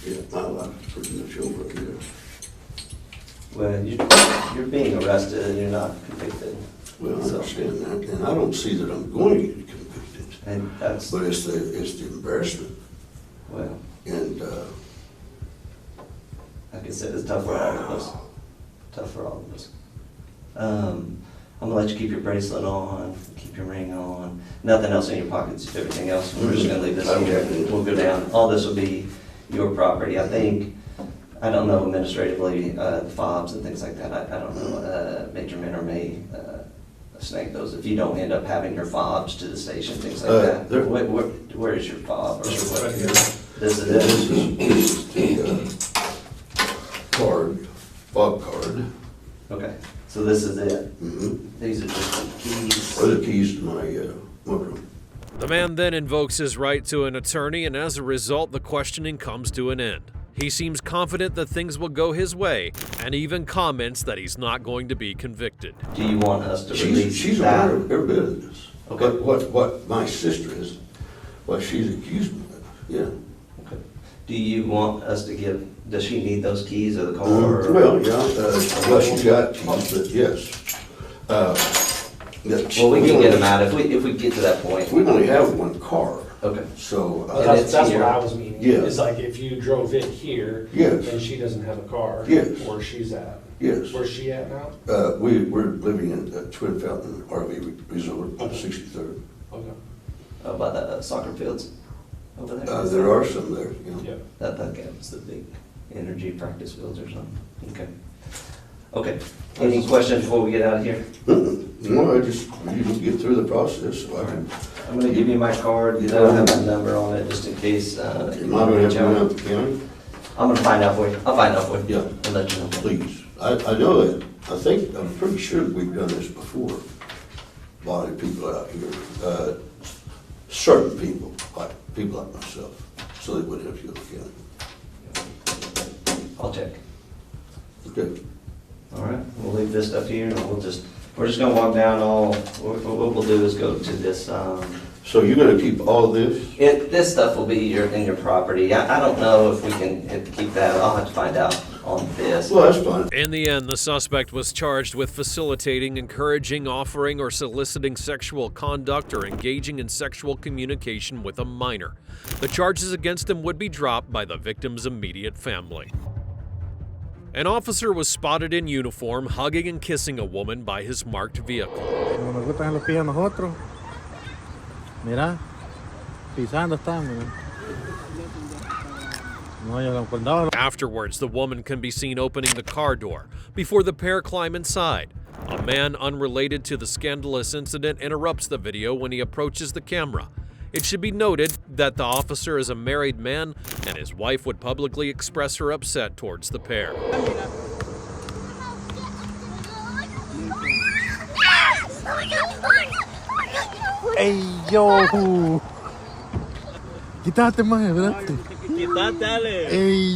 Yeah, my life is pretty much over here. Well, you're being arrested and you're not convicted. Well, I understand that, and I don't see that I'm going to get convicted. And that's. But it's the embarrassment. Well. And like I said, it's tough for all of us. Tough for all of us. I'm gonna let you keep your bracelet on, keep your ring on, nothing else in your pockets, everything else. We're just gonna leave this here and we'll go down. All this will be your property. I think, I don't know administratively, the fobs and things like that. I don't know, Major Minor may snag those if you don't end up having your fobs to the station, things like that. Where is your fob? Or what? This is it? This is the card, fob card. Okay, so this is it? Mm-hmm. These are just the keys? Or the keys to my motorhome. The man then invokes his right to an attorney, and as a result, the questioning comes to an end. He seems confident that things will go his way, and even comments that he's not going to be convicted. Do you want us to release she's that? aware of every bit of this. Okay. What my sister is, what she's accused me of, yeah. Okay. Do you want us to give, does she need those keys of the car? Well, yeah, well, she's got keys, but yes. Well, we can get them out if we get to that point. We only have one car. Okay. So. That's what I was meaning. Yeah. It's like if you drove it here, yes. and she doesn't have a car. Yes. Where she's at. Yes. Where's she at now? We're living in Twin Fountain RV Resort on 63rd. Okay. By the soccer fields over there? There are some there, yeah. That was the big energy practice fields or something. Okay. Okay. Any questions before we get out of here? No, I just usually get through the process. So I'm going to give you my card. You don't have my number on it just in case. Am I going to have to go out to the county? I'm going to find out for you. I'll find out for you. Yeah. And let you know. Please. I know that. I'm pretty sure we've done this before. A lot of people out here. Certain people like myself. So they wouldn't have to go to the county. I'll check. Okay. All right, we'll leave this stuff here, and we're just gonna walk down what we'll do is go to this. So you're gonna keep all this? This stuff will be in your property. I don't know if we can keep that. I'll have to find out on this. Well, that's fine. In the end, the suspect was charged with facilitating, encouraging, offering, or soliciting sexual conduct or engaging in sexual communication with a minor. The charges against him would be dropped by the victim's immediate family. An officer was spotted in uniform hugging and kissing a woman by his marked vehicle. Nos gustan los pies a nosotros. Mira, pisando estamos. Afterwards, the woman can be seen opening the car door before the pair climb inside. A man unrelated to the scandalous incident interrupts the video when he approaches the camera. It should be noted that the officer is a married man and his wife would publicly express her upset towards the pair. Hey, yo! Quítate, maje, ¿verdad?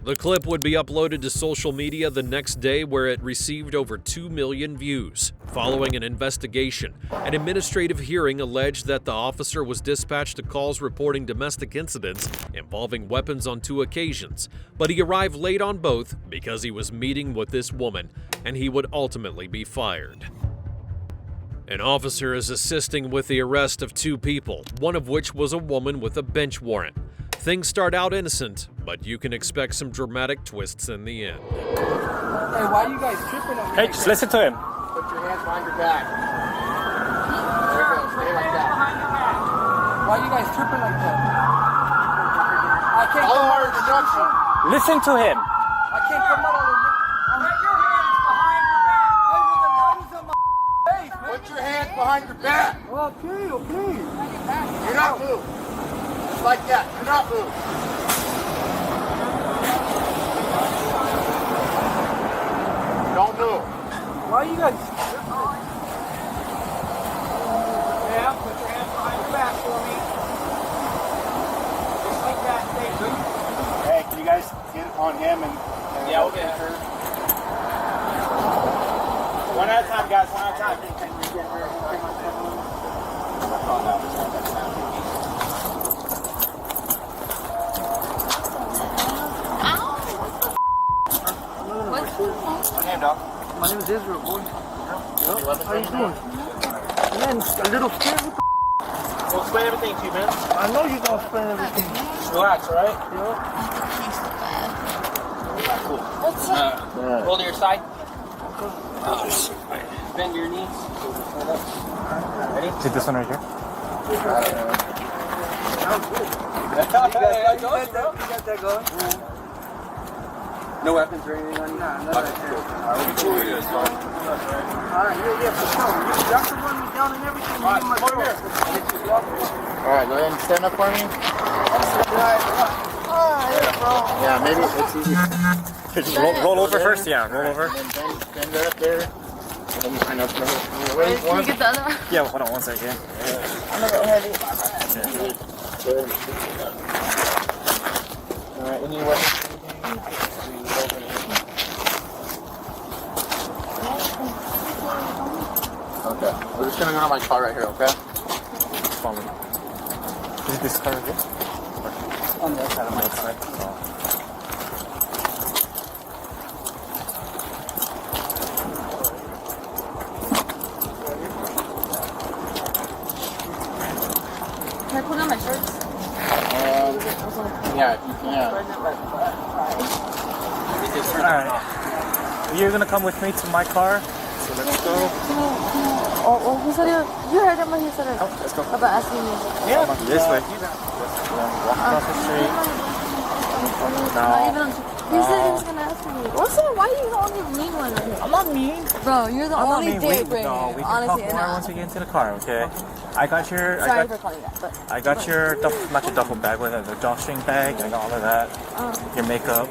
The clip would be uploaded to social media the next day, where it received over 2 million views. Following an investigation, an administrative hearing alleged that the officer was dispatched to calls reporting domestic incidents involving weapons on 2 occasions, but he arrived late on both because he was meeting with this woman, and he would ultimately be fired. An officer is assisting with the arrest of 2 people, one of which was a woman with a bench warrant. Things start out innocent, but you can expect some dramatic twists in the end. Hey, why are you guys tripping on me? Hey, just listen to him. Put your hands behind your back. There you go, stay like that. Why are you guys tripping like that? I can't come out of the junction. Listen to him. I can't come out of the Put your hands behind your back. Hey, with the knives on my face. Put your hands behind your back. Okay, okay. You're not moved. Just like that. You're not moved. Don't move. Why are you guys? Yeah, put your hands behind your back for me. Just like that, stay loose. Hey, can you guys get on him and Yeah, we'll get her. One at a time, guys. One at a time. My name, dog. My name is Israel, boy. How you doing? Man, a little scared. We'll explain everything to you, man. I know you're gonna explain everything. Relax, all right? Cool. What's up? Roll to your side. Oh, shit. Bend your knees. Ready? Take this one right here. You got that going? No weapons or anything on you? Nah, nothing. Alright, yeah, for sure. Y'all can run me down and everything. Alright, go ahead and stand up for me. Yeah, maybe it's easy. Just roll over first, yeah. Roll over. Bend that up there. And then you kind of Wait, can you get the other one? Yeah, hold on one second. I'm a bit heavy. Alright, any weapons? Okay, we're just gonna go to my car right here, okay? Follow me. Is this car right here? On the other side of my car. Can I put on my shorts? Yeah, if you can. Alright. You're gonna come with me to my car. So let's go. Oh, who said it? You heard him when he said it. Oh, let's go. About asking me. Yeah. This way. Walk across the street. Not even on. He said he was gonna ask me. What's up? Why are you the only mean one right here? I'm not mean. Bro, you're the only dick right No, here. we can Honestly, talk more once we get into the car, okay? I got your. Sorry for calling that, but. I got your not your duffel bag, but the drawstring bag. I got all of that. Your makeup.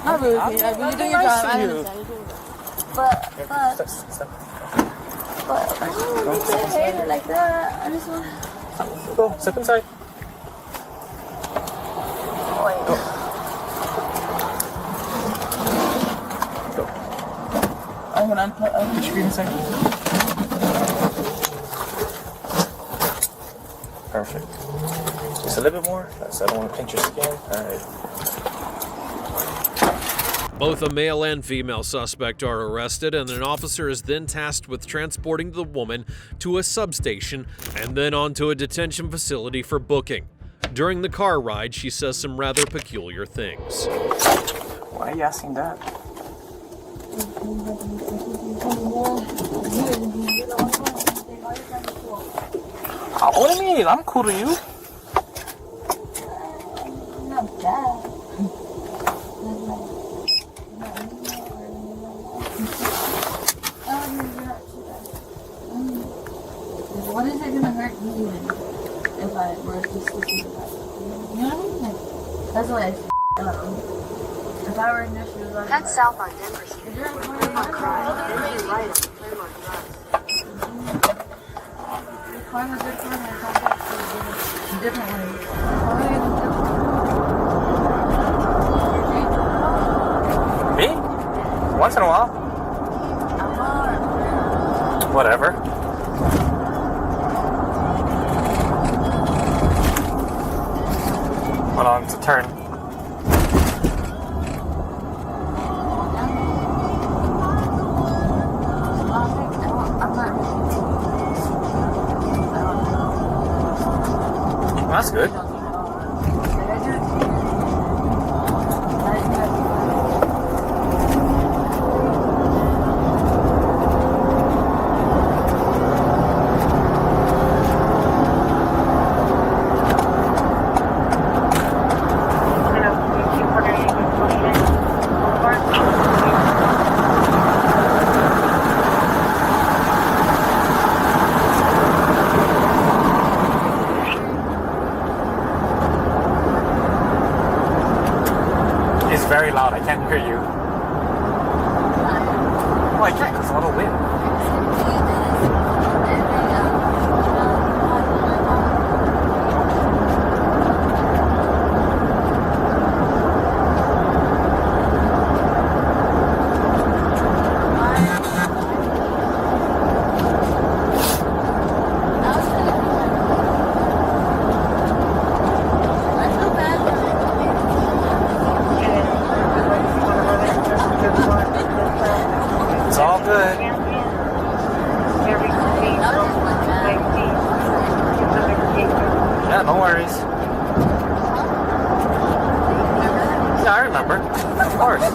Not really. You're doing your job. I understand. But why you being a hater like that? I just want. Go step inside. I'm gonna put your feet inside. Perfect. Just a little bit more. So I don't want to pinch your skin. Alright. Both a male and female suspect are arrested, and an officer is then tasked with transporting the woman to a substation and then onto a detention facility for booking. During the car ride, she says some rather peculiar things. Why are you asking that? What do you mean? I'm cool to you. Not bad. What is it gonna hurt you if I were to just listen to that? You know what I mean? Like, that's why if I were in your shoes, I'd head south on Denver Street. If you're in front of my car, there's your right on Claremont Drive. Your car has good car and contact for different ways. Me? Once in a while. Whatever. Hold on, it's a turn. I that's good. Very loud, I can't hear you. Oh, I can't because of all the wind. Yeah, no worries. Yeah, I remember. Of course.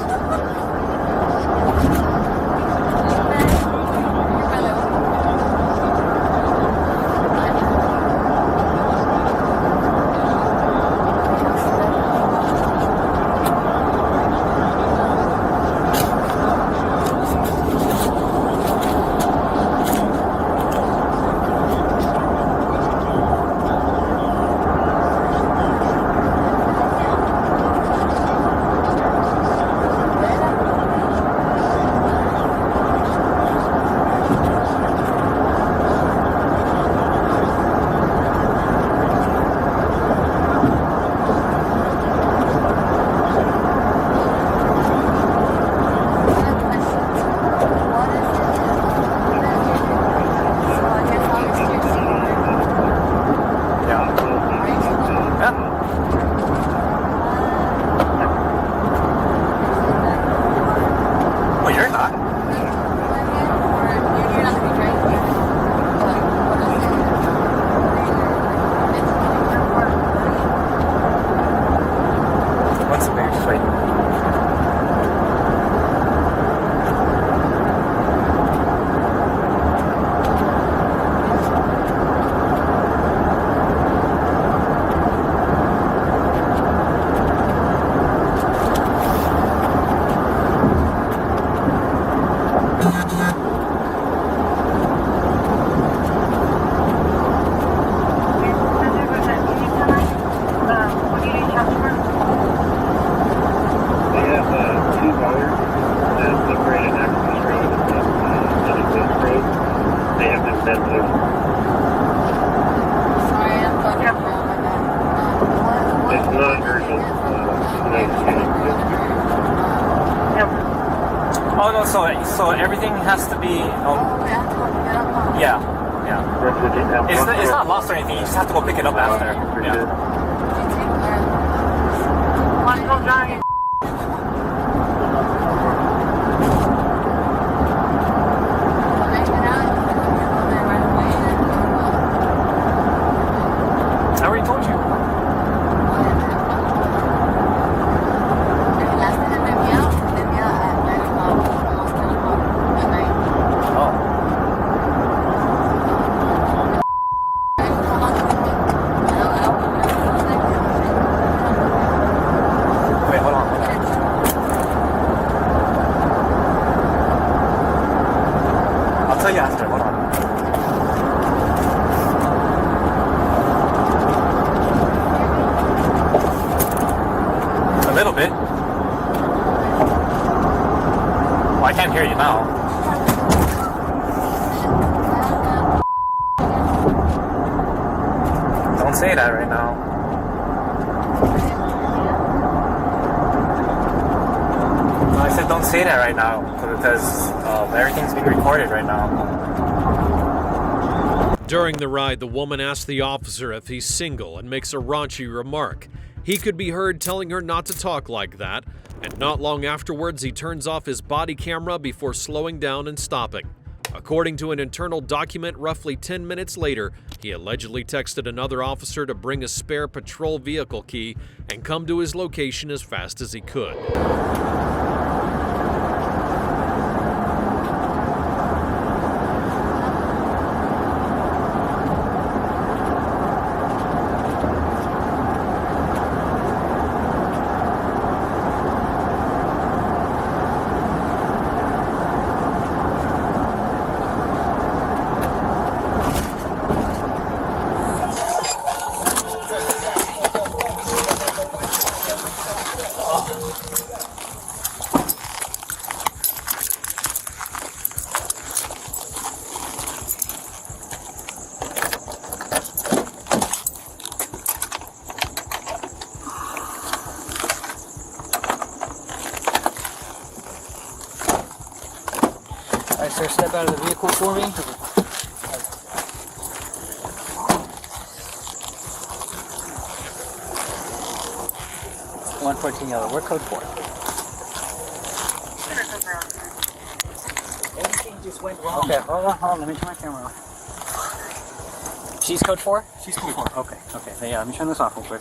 Oh no, so everything has to be. Yeah. It's not lost or anything. You just have to go pick it up after. Yeah. I already told you. I'll tell you after, hold on. A little bit. Well, I can't hear you now. Don't say that right now. No, I said don't say that right now because everything's being recorded right now. During the ride, the woman asks the officer if he's single and makes a raunchy remark. He could be heard telling her not to talk like that, and not long afterwards he turns off his body camera before slowing down and stopping. According to an internal document, roughly 10 minutes later, he allegedly texted another officer to bring a spare patrol vehicle key and come to his location as fast as he could. Alright, sir, step out of the vehicle for me. 114 yellow. We're code 4. Everything just went wrong. Okay, hold on. Let me turn my camera off. She's code 4? She's code 4. Okay. Yeah, let me turn this off real quick.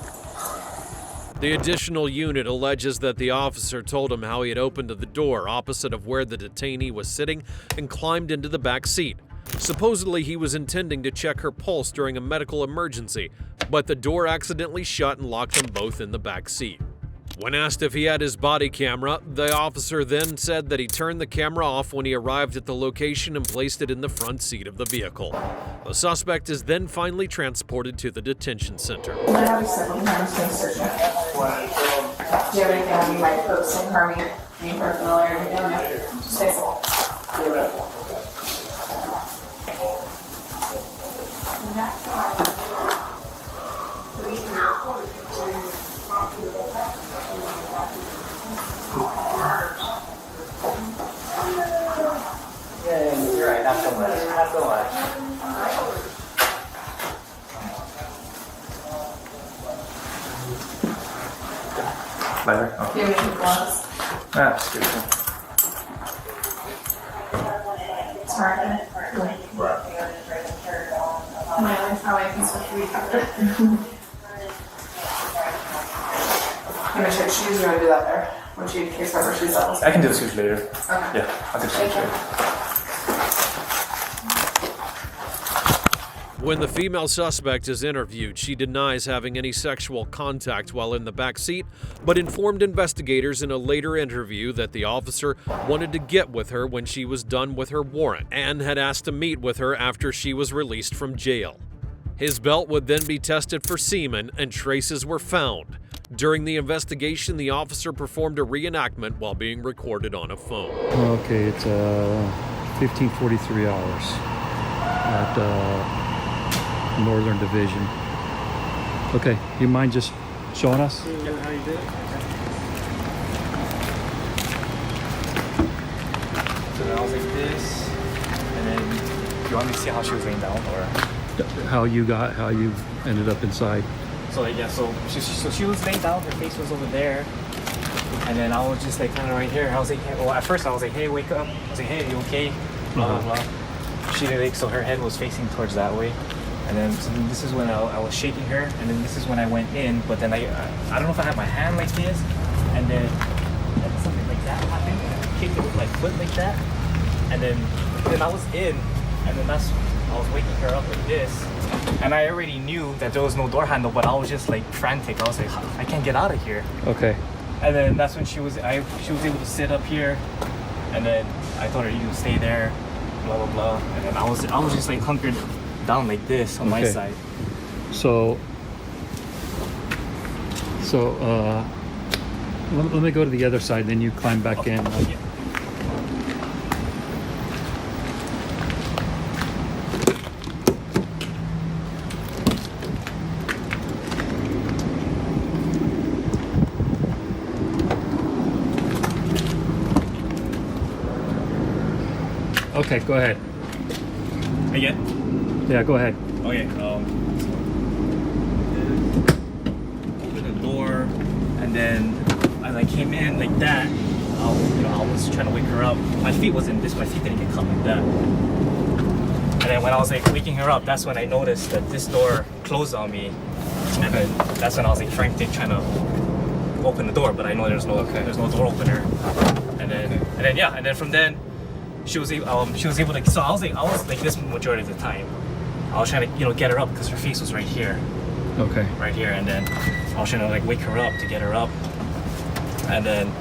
The additional unit alleges that the officer told him how he had opened the door opposite of where the detainee was sitting and climbed into the back seat. Supposedly, he was intending to check her pulse during a medical emergency, but the door accidentally shut and locked them both in the back seat. When asked if he had his body camera, the officer then said that he turned the camera off when he arrived at the location and placed it in the front seat of the vehicle. The suspect is then finally transported to the detention center. I have several times been searching. Do you have anything on you might post and harm me? Any personal or anything? Just say so. Yeah, you're right. Not so much. Not so much. Better? Okay. Do you have any gloves? That's good. Sorry. How I can switch to recover. I'm gonna check shoes. You want to do that there? When she takes off her shoes levels. I can do the switch later. Okay. Yeah, I'll do the switch later. When the female suspect is interviewed, she denies having any sexual contact while in the back seat, but informed investigators in a later interview that the officer wanted to get with her when she was done with her warrant and had asked to meet with her after she was released from jail. His belt would then be tested for semen and traces were found. During the investigation, the officer performed a reenactment while being recorded on a phone. Okay, it's 15:43 hours at Northern Division. Okay, you mind just showing us? How you did? So then I was like this, and then you want me to see how she was laying down, or How you ended up inside? so like yeah, so she was laying down, her face was over there, and then I was just like kind of right here. I was like, hey, well, at first I was like, hey, wake up. I was like, hey, you okay? Blah blah blah. She did like so her head was facing towards that way. And then, so then this is when I was shaking her, and then this is when I went in, but then I don't know if I had my hand like this, and then something like that happened, and I kicked it with my foot like that, and then I was in, and then I was waking her up like this, and I already knew that there was no door handle, but I was just like frantic. I was like, I can't get out of here. Okay. And then that's when she was able to sit up here, and then I told her, you can stay there, blah blah blah, and then I was just like hunkered down like this on my side. So let me go to the other side, then you climb back in. Yeah. Okay, go ahead. Again? Yeah, go ahead. Okay, open the door, and then as I came in like that, I I was trying to wake her up. My feet wasn't this. My feet didn't get caught like that. And then when I was like waking her up, that's when I noticed that this door closed on me. And then that's when I was like frantic trying to open the door, but I know there's no door opener. And then from then she was able to. So I was like this majority of the time. I was trying to get her up because her face was right here. Okay. Right here, and then I was trying to like wake her up to get her up. And then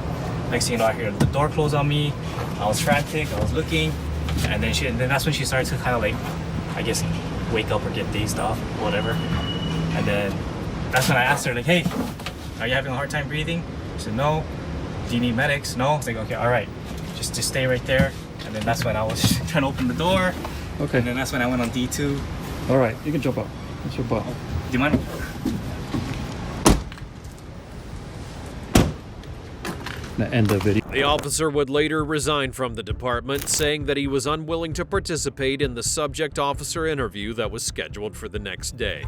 next thing you know, I hear the door close on me. I was frantic. I was looking, and then that's when she started to kind of like, I guess, wake up or get dazed off, whatever. And then that's when I asked her like, "Hey, are you having a hard time breathing?" She said, "No." "Do you need medics?" "No." I was like, "Okay, all right, just stay right there." And then that's when I was trying to open the door. Okay. And then that's when I went on D2. All right, you can jump up. Let's jump up. Do you mind? End the video. The officer would later resign from the department, saying that he was unwilling to participate in the subject officer interview that was scheduled for the next day.